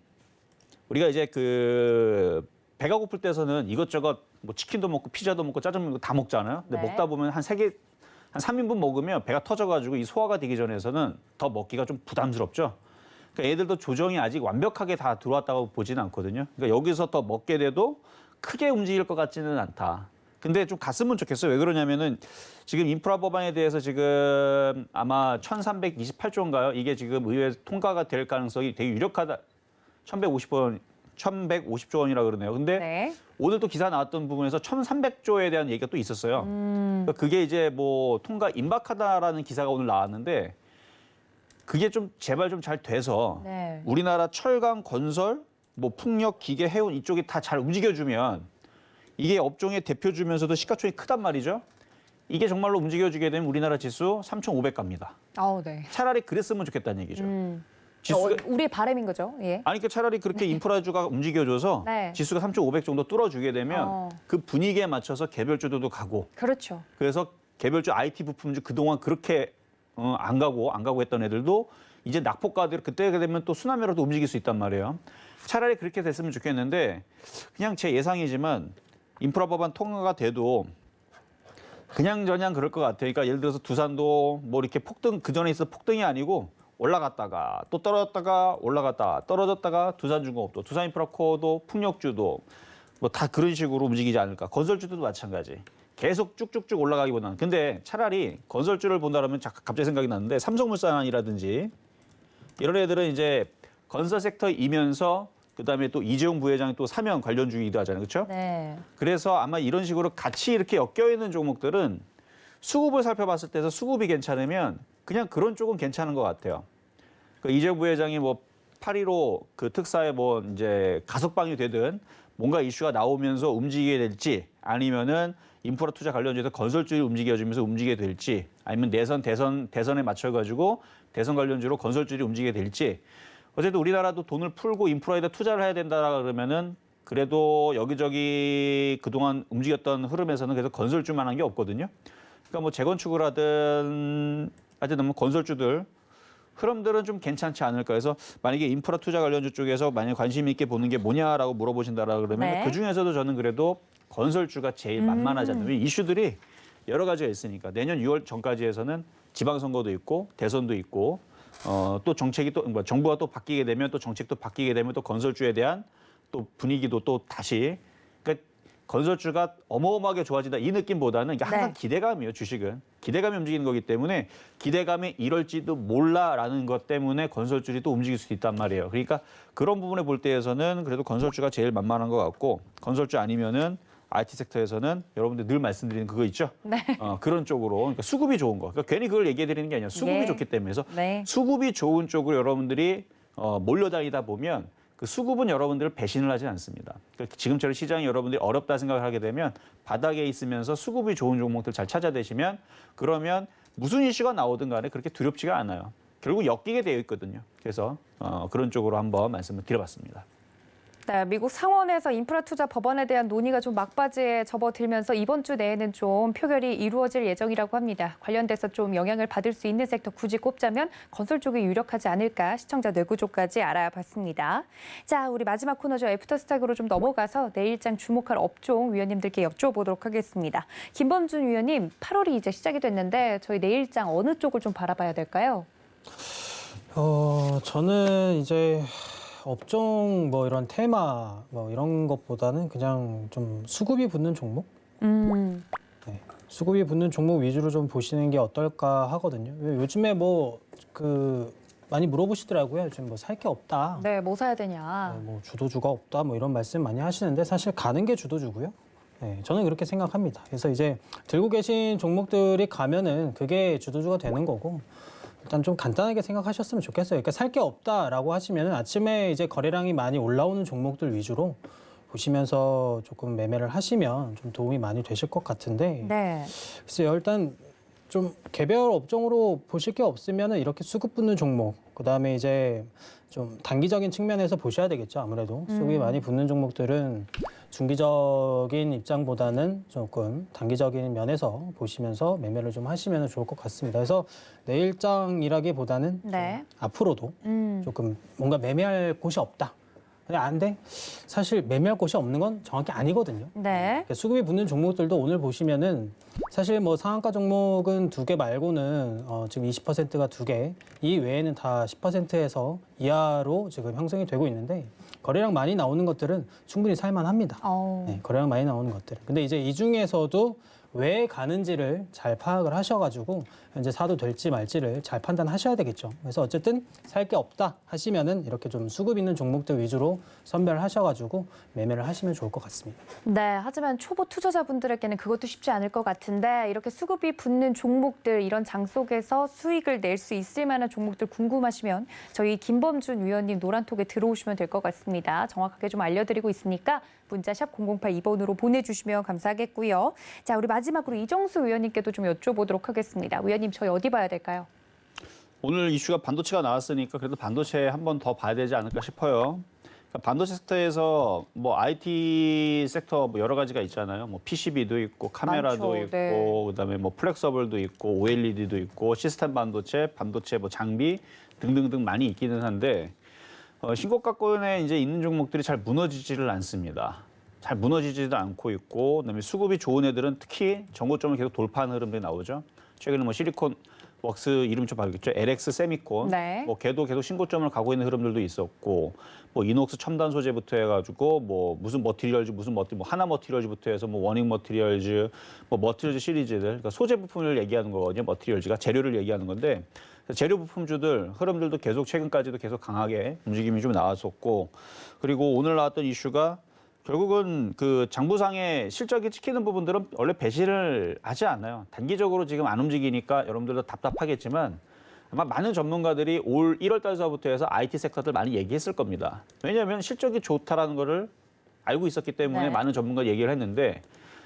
우리가 이제 그 배가 고플 때서는 이것저것 뭐 치킨도 먹고 피자도 먹고 짜장면도 다 먹잖아요. 근데 네. 먹다 보면 한 3인분 먹으면 배가 터져가지고 이 소화가 되기 전에서는 더 먹기가 좀 부담스럽죠. 그러니까 애들도 조정이 아직 완벽하게 다 들어왔다고 보지는 않거든요. 그러니까 여기서 더 먹게 돼도 크게 움직일 것 같지는 않다. 근데 좀 갔으면 좋겠어요. 왜 그러냐면은 지금 인프라 법안에 대해서 지금 아마 1328조인가요? 이게 지금 의회 통과가 될 가능성이 되게 유력하다. 1150조 원이라 그러네요. 근데 네. 오늘 또 기사 나왔던 부분에서 1300조에 대한 얘기가 또 있었어요. 그러니까 그게 이제 뭐 통과 임박하다라는 기사가 오늘 나왔는데 그게 좀 제발 좀 잘 돼서 네. 우리나라 철강, 건설, 뭐 풍력, 기계, 해운 이쪽이 다 잘 움직여주면 이게 업종의 대표주면서도 시가총이 크단 말이죠. 이게 정말로 움직여주게 되면 우리나라 지수 3,500 갑니다. 아우, 네. 차라리 그랬으면 좋겠다는 얘기죠. 지수가 우리의 바람인 거죠. 예. 아니 그러니까 차라리 그렇게 인프라주가 움직여줘서 네. 지수가 3,500 정도 뚫어주게 되면 그 분위기에 맞춰서 개별주들도 가고 그렇죠. 그래서 개별주 IT 부품주 그동안 그렇게 안 가고 했던 애들도 이제 낙폭가들 그때가 되면 또 순환매로도 움직일 수 있단 말이에요. 차라리 그렇게 됐으면 좋겠는데 그냥 제 예상이지만 인프라 법안 통과가 돼도 그냥저냥 그럴 것 같아요. 그러니까 예를 들어서 두산도 뭐 이렇게 폭등 그전에 있어 폭등이 아니고 올라갔다가 또 떨어졌다가 올라갔다가 떨어졌다가 두산중공업도 두산인프라코어도 풍력주도 뭐 다 그런 식으로 움직이지 않을까. 건설주도 마찬가지. 계속 쭉쭉쭉 올라가기보다는. 근데 차라리 건설주를 본다라면 갑자기 생각이 났는데 삼성물산이라든지 이런 애들은 이제 건설 섹터이면서 그다음에 또 이재용 부회장이 또 사면 관련주이기도 하잖아요. 그렇죠? 네. 그래서 아마 이런 식으로 같이 이렇게 엮여 있는 종목들은 수급을 살펴봤을 때서 수급이 괜찮으면 그냥 그런 쪽은 괜찮은 것 같아요. 그 이재용 부회장이 뭐 8.15 그 특사에 뭐 이제 가석방이 되든 뭔가 이슈가 나오면서 움직이게 될지 아니면은 인프라 투자 관련주에서 건설주를 움직여주면서 움직이게 될지 아니면 대선에 맞춰가지고 대선 관련주로 건설주를 움직이게 될지 어쨌든 우리나라도 돈을 풀고 인프라에다 투자를 해야 된다 그러면은 그래도 여기저기 그동안 움직였던 흐름에서는 그래서 건설주만한 게 없거든요. 그러니까 뭐 재건축을 하든 하여튼 뭐 건설주들 흐름들은 좀 괜찮지 않을까 해서 만약에 인프라 투자 관련주 쪽에서 만약 관심 있게 보는 게 뭐냐라고 물어보신다라 그러면 네. 그 중에서도 저는 그래도 건설주가 제일 만만하지 않나요? 이슈들이 여러 가지가 있으니까 내년 6월 전까지 해서는 지방선거도 있고 대선도 있고 또 정책이 또 뭐 정부가 또 바뀌게 되면 또 정책도 바뀌게 되면 또 건설주에 대한 또 분위기도 또 다시 그러니까 건설주가 어마어마하게 좋아진다 이 느낌보다는 이게 항상 네. 기대감이에요. 주식은 기대감이 움직이는 거기 때문에 기대감이 이럴지도 몰라라는 것 때문에 건설주들이 또 움직일 수 있단 말이에요. 그러니까 그런 부분에 볼 때에서는 그래도 건설주가 제일 만만한 것 같고 건설주 아니면은 IT 섹터에서는 여러분들 늘 말씀드리는 그거 있죠. 네. 그런 쪽으로 그러니까 수급이 좋은 거. 그러니까 괜히 그걸 얘기해 드리는 게 아니라 수급이 예. 좋기 때문에 그래서 네. 수급이 좋은 쪽으로 여러분들이 몰려다니다 보면 그 수급은 여러분들을 배신을 하지 않습니다. 그러니까 지금처럼 시장이 여러분들이 어렵다 생각을 하게 되면 바닥에 있으면서 수급이 좋은 종목들 잘 찾아내시면 그러면 무슨 이슈가 나오든 간에 그렇게 두렵지가 않아요. 결국 엮이게 되어 있거든요. 그래서 그런 쪽으로 한번 말씀을 드려봤습니다. 네, 미국 상원에서 인프라 투자 법안에 대한 논의가 좀 막바지에 접어들면서 이번 주 내에는 좀 표결이 이루어질 예정이라고 합니다. 관련돼서 좀 영향을 받을 수 있는 섹터 굳이 꼽자면 건설 쪽이 유력하지 않을까 시청자 뇌구조까지 알아봤습니다. 자, 우리 마지막 코너죠. 애프터스탁으로 좀 넘어가서 내일장 주목할 업종 위원님들께 여쭤보도록 하겠습니다. 김범준 위원님, 8월이 이제 시작이 됐는데 저희 내일장 어느 쪽을 좀 바라봐야 될까요? 저는 이제 업종 뭐 이런 테마 뭐 이런 것보다는 그냥 좀 수급이 붙는 종목? 네, 수급이 붙는 종목 위주로 좀 보시는 게 어떨까 하거든요. 요즘에 뭐 그 많이 물어보시더라고요. 요즘 뭐 살 게 없다. 네, 뭐 사야 되냐. 뭐 주도주가 없다 뭐 이런 말씀 많이 하시는데 사실 가는 게 주도주고요. 네, 저는 그렇게 생각합니다. 그래서 이제 들고 계신 종목들이 가면은 그게 주도주가 되는 거고 일단 좀 간단하게 생각하셨으면 좋겠어요. 그러니까 살 게 없다라고 하시면은 아침에 이제 거래량이 많이 올라오는 종목들 위주로 보시면서 조금 매매를 하시면 좀 도움이 많이 되실 것 같은데 네. 글쎄요, 일단 좀 개별 업종으로 보실 게 없으면은 이렇게 수급 붙는 종목, 그다음에 이제 좀 단기적인 측면에서 보셔야 되겠죠. 아무래도 수급이 많이 붙는 종목들은 중기적인 입장보다는 조금 단기적인 면에서 보시면서 매매를 좀 하시면 좋을 것 같습니다. 그래서 내일장이라기보다는 네. 앞으로도 조금 뭔가 매매할 곳이 없다. 그냥 안 돼. 사실 매매할 곳이 없는 건 정확히 아니거든요. 네. 그러니까 수급이 붙는 종목들도 오늘 보시면은 사실 뭐 상한가 종목은 2개 말고는 지금 20%가 2개, 이 외에는 다 10%에서 이하로 지금 형성이 되고 있는데 거래량 많이 나오는 것들은 충분히 살만합니다. 네, 거래량 많이 나오는 것들은. 근데 이제 이 중에서도 왜 가는지를 잘 파악을 하셔가지고 현재 사도 될지 말지를 잘 판단하셔야 되겠죠. 그래서 어쨌든 살 게 없다 하시면은 이렇게 좀 수급 있는 종목들 위주로 선별하셔가지고 매매를 하시면 좋을 것 같습니다. 네, 하지만 초보 투자자분들에게는 그것도 쉽지 않을 것 같은데 이렇게 수급이 붙는 종목들 이런 장 속에서 수익을 낼 수 있을 만한 종목들 궁금하시면 저희 김범준 위원님 노란톡에 들어오시면 될 것 같습니다. 정확하게 좀 알려드리고 있으니까 문자 샵 0082번으로 보내주시면 감사하겠고요. 자, 우리 마지막으로 이정수 위원님께도 좀 여쭤보도록 하겠습니다. 위원님, 저희 어디 봐야 될까요? 오늘 이슈가 반도체가 나왔으니까 그래도 반도체 한 번 더 봐야 되지 않을까 싶어요. 그러니까 반도체 섹터에서 뭐 IT 섹터 뭐 여러 가지가 있잖아요. 뭐 PCB도 있고 카메라도 많죠. 있고 네. 그다음에 뭐 플렉서블도 있고 OLED도 있고 시스템 반도체, 반도체 뭐 장비 등등등 많이 있기는 한데 신고가권에 이제 있는 종목들이 잘 무너지지를 않습니다. 잘 무너지지도 않고 있고 그다음에 수급이 좋은 애들은 특히 정고점을 계속 돌파하는 흐름들이 나오죠. 최근에 뭐 실리콘 웍스 이름 좀 봐야겠죠. LX 세미콘. 네. 뭐 걔도 계속 신고점을 가고 있는 흐름들도 있었고 뭐 이녹스 첨단 소재부터 해가지고 뭐 무슨 머티리얼즈 뭐 하나 머티리얼즈부터 해서 뭐 워닝 머티리얼즈 뭐 머티리얼즈 시리즈들 그러니까 소재 부품을 얘기하는 거거든요. 머티리얼즈가 재료를 얘기하는 건데 재료 부품주들 흐름들도 계속 최근까지도 계속 강하게 움직임이 좀 나왔었고 그리고 오늘 나왔던 이슈가 결국은 그 장부상의 실적이 찍히는 부분들은 원래 배신을 하지 않아요. 단기적으로 지금 안 움직이니까 여러분들도 답답하겠지만 아마 많은 전문가들이 올 1월 달서부터 해서 IT 섹터들 많이 얘기했을 겁니다. 왜냐하면 실적이 좋다라는 거를 알고 있었기 때문에 네. 많은 전문가 얘기를 했는데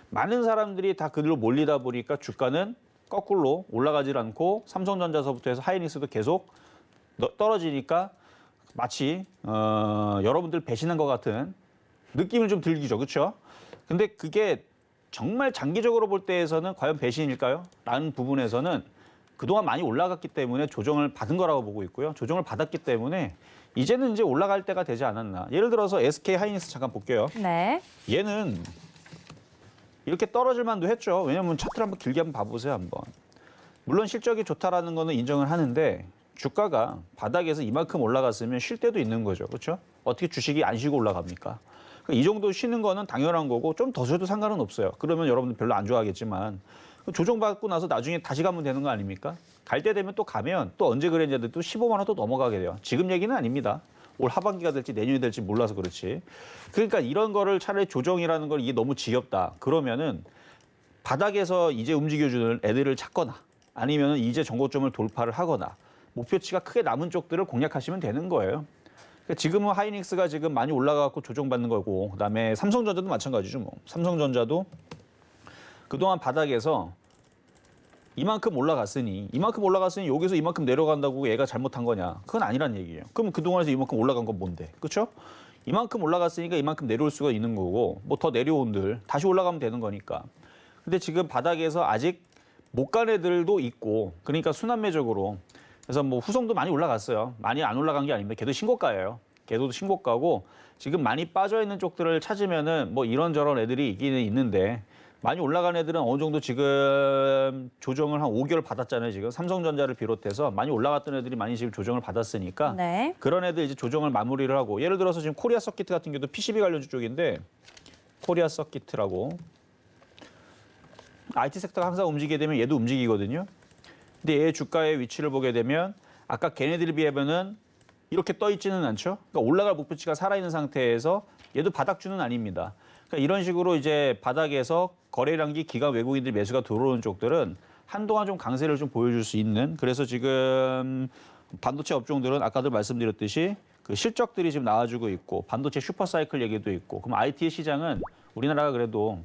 많은 사람들이 다 그들로 몰리다 보니까 주가는 거꾸로 올라가질 않고 삼성전자서부터 해서 하이닉스도 계속 떨어지니까 마치 여러분들 배신한 것 같은 느낌을 좀 들기죠. 그렇죠? 근데 그게 정말 장기적으로 볼 때에서는 과연 배신일까요? 라는 부분에서는 그동안 많이 올라갔기 때문에 조정을 받은 거라고 보고 있고요. 조정을 받았기 때문에 이제는 이제 올라갈 때가 되지 않았나. 예를 들어서 SK 하이닉스 잠깐 볼게요. 네. 얘는 이렇게 떨어질 만도 했죠. 왜냐면 차트를 한번 길게 한번 봐보세요. 한번. 물론 실적이 좋다라는 거는 인정을 하는데 주가가 바닥에서 이만큼 올라갔으면 쉴 때도 있는 거죠. 그렇죠? 어떻게 주식이 안 쉬고 올라갑니까? 이 정도 쉬는 거는 당연한 거고 좀 더 쉬어도 상관은 없어요. 그러면 여러분들 별로 안 좋아하겠지만 조정받고 나서 나중에 다시 가면 되는 거 아닙니까? 갈 때 되면 또 가면 또 언제 그랬냐도 또 15만 원 또 넘어가게 돼요. 지금 얘기는 아닙니다. 올 하반기가 될지 내년이 될지 몰라서 그렇지. 그러니까 이런 거를 차라리 조정이라는 걸 이게 너무 지겹다. 그러면은 바닥에서 이제 움직여주는 애들을 찾거나 아니면 이제 정고점을 돌파를 하거나 목표치가 크게 남은 쪽들을 공략하시면 되는 거예요. 지금은 하이닉스가 지금 많이 올라가고 조정받는 거고 그다음에 삼성전자도 마찬가지죠. 뭐. 삼성전자도 그동안 바닥에서 이만큼 올라갔으니 여기서 이만큼 내려간다고 얘가 잘못한 거냐. 그건 아니란 얘기예요. 그럼 그동안에서 이만큼 올라간 건 뭔데? 그렇죠? 이만큼 올라갔으니까 이만큼 내려올 수가 있는 거고 뭐 더 내려온들 다시 올라가면 되는 거니까. 근데 지금 바닥에서 아직 못 간 애들도 있고 그러니까 순환매적으로 그래서 뭐 후성도 많이 올라갔어요. 많이 안 올라간 게 아닙니다. 걔도 신고가예요. 걔도 신고가고 지금 많이 빠져 있는 쪽들을 찾으면은 뭐 이런저런 애들이 있기는 있는데 많이 올라간 애들은 어느 정도 지금 조정을 한 5개월 받았잖아요. 지금 삼성전자를 비롯해서 많이 올라갔던 애들이 많이 지금 조정을 받았으니까 네. 그런 애들 이제 조정을 마무리를 하고 예를 들어서 지금 코리아 서키트 같은 경우도 PCB 관련주 쪽인데 코리아 서키트라고 IT 섹터가 항상 움직이게 되면 얘도 움직이거든요. 근데 얘의 주가의 위치를 보게 되면 아까 걔네들에 비하면은 이렇게 떠 있지는 않죠. 그러니까 올라갈 목표치가 살아있는 상태에서 얘도 바닥주는 아닙니다. 그러니까 이런 식으로 이제 바닥에서 거래량기 기관 외국인들 매수가 들어오는 쪽들은 한동안 좀 강세를 좀 보여줄 수 있는, 그래서 지금 반도체 업종들은 아까도 말씀드렸듯이 그 실적들이 지금 나와주고 있고 반도체 슈퍼사이클 얘기도 있고, 그럼 IT 시장은 우리나라가 그래도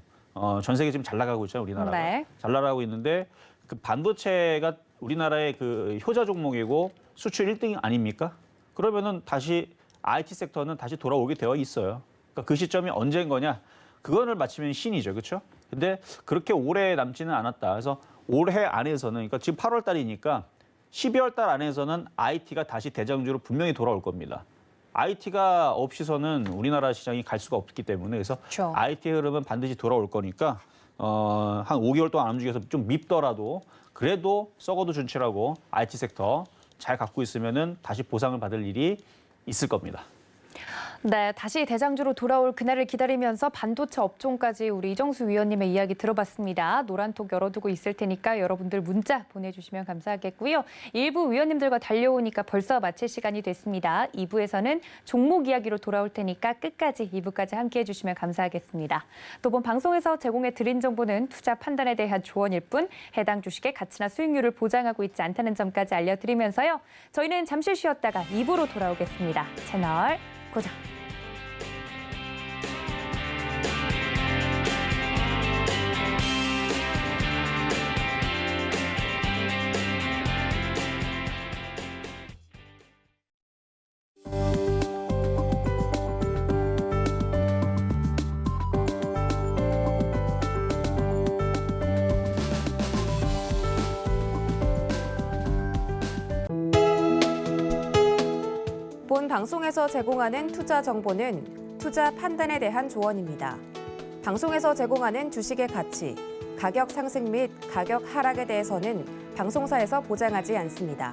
전 세계 지금 잘 나가고 있잖아요. 우리나라가 네. 잘 나가고 있는데 그 반도체가 우리나라의 그 효자 종목이고 수출 1등 아닙니까? 그러면은 다시 IT 섹터는 다시 돌아오게 되어 있어요. 그러니까 그 시점이 언제인 거냐? 그거를 맞추면 신이죠, 그렇죠? 근데 그렇게 오래 남지는 않았다. 그래서 올해 안에서는, 그러니까 지금 8월 달이니까 12월 달 안에서는 IT가 다시 대장주로 분명히 돌아올 겁니다. IT가 없이서는 우리나라 시장이 갈 수가 없기 때문에, 그래서 그렇죠. IT의 흐름은 반드시 돌아올 거니까 한 5개월 동안 움직여서 좀 밉더라도 그래도 썩어도 준치라고 IT 섹터 잘 갖고 있으면은 다시 보상을 받을 일이 있을 겁니다. 네, 다시 대장주로 돌아올 그날을 기다리면서 반도체 업종까지 우리 이정수 위원님의 이야기 들어봤습니다. 노란톡 열어두고 있을 테니까 여러분들 문자 보내주시면 감사하겠고요. 1부 위원님들과 달려오니까 벌써 마칠 시간이 됐습니다. 2부에서는 종목 이야기로 돌아올 테니까 끝까지 2부까지 함께해 주시면 감사하겠습니다. 또 본 방송에서 제공해 드린 정보는 투자 판단에 대한 조언일 뿐 해당 주식의 가치나 수익률을 보장하고 있지 않다는 점까지 알려드리면서요. 저희는 잠시 쉬었다가 2부로 돌아오겠습니다. 채널 고정. 본 방송에서 제공하는 투자 정보는 투자 판단에 대한 조언입니다. 방송에서 제공하는 주식의 가치, 가격 상승 및 가격 하락에 대해서는 방송사에서 보장하지 않습니다.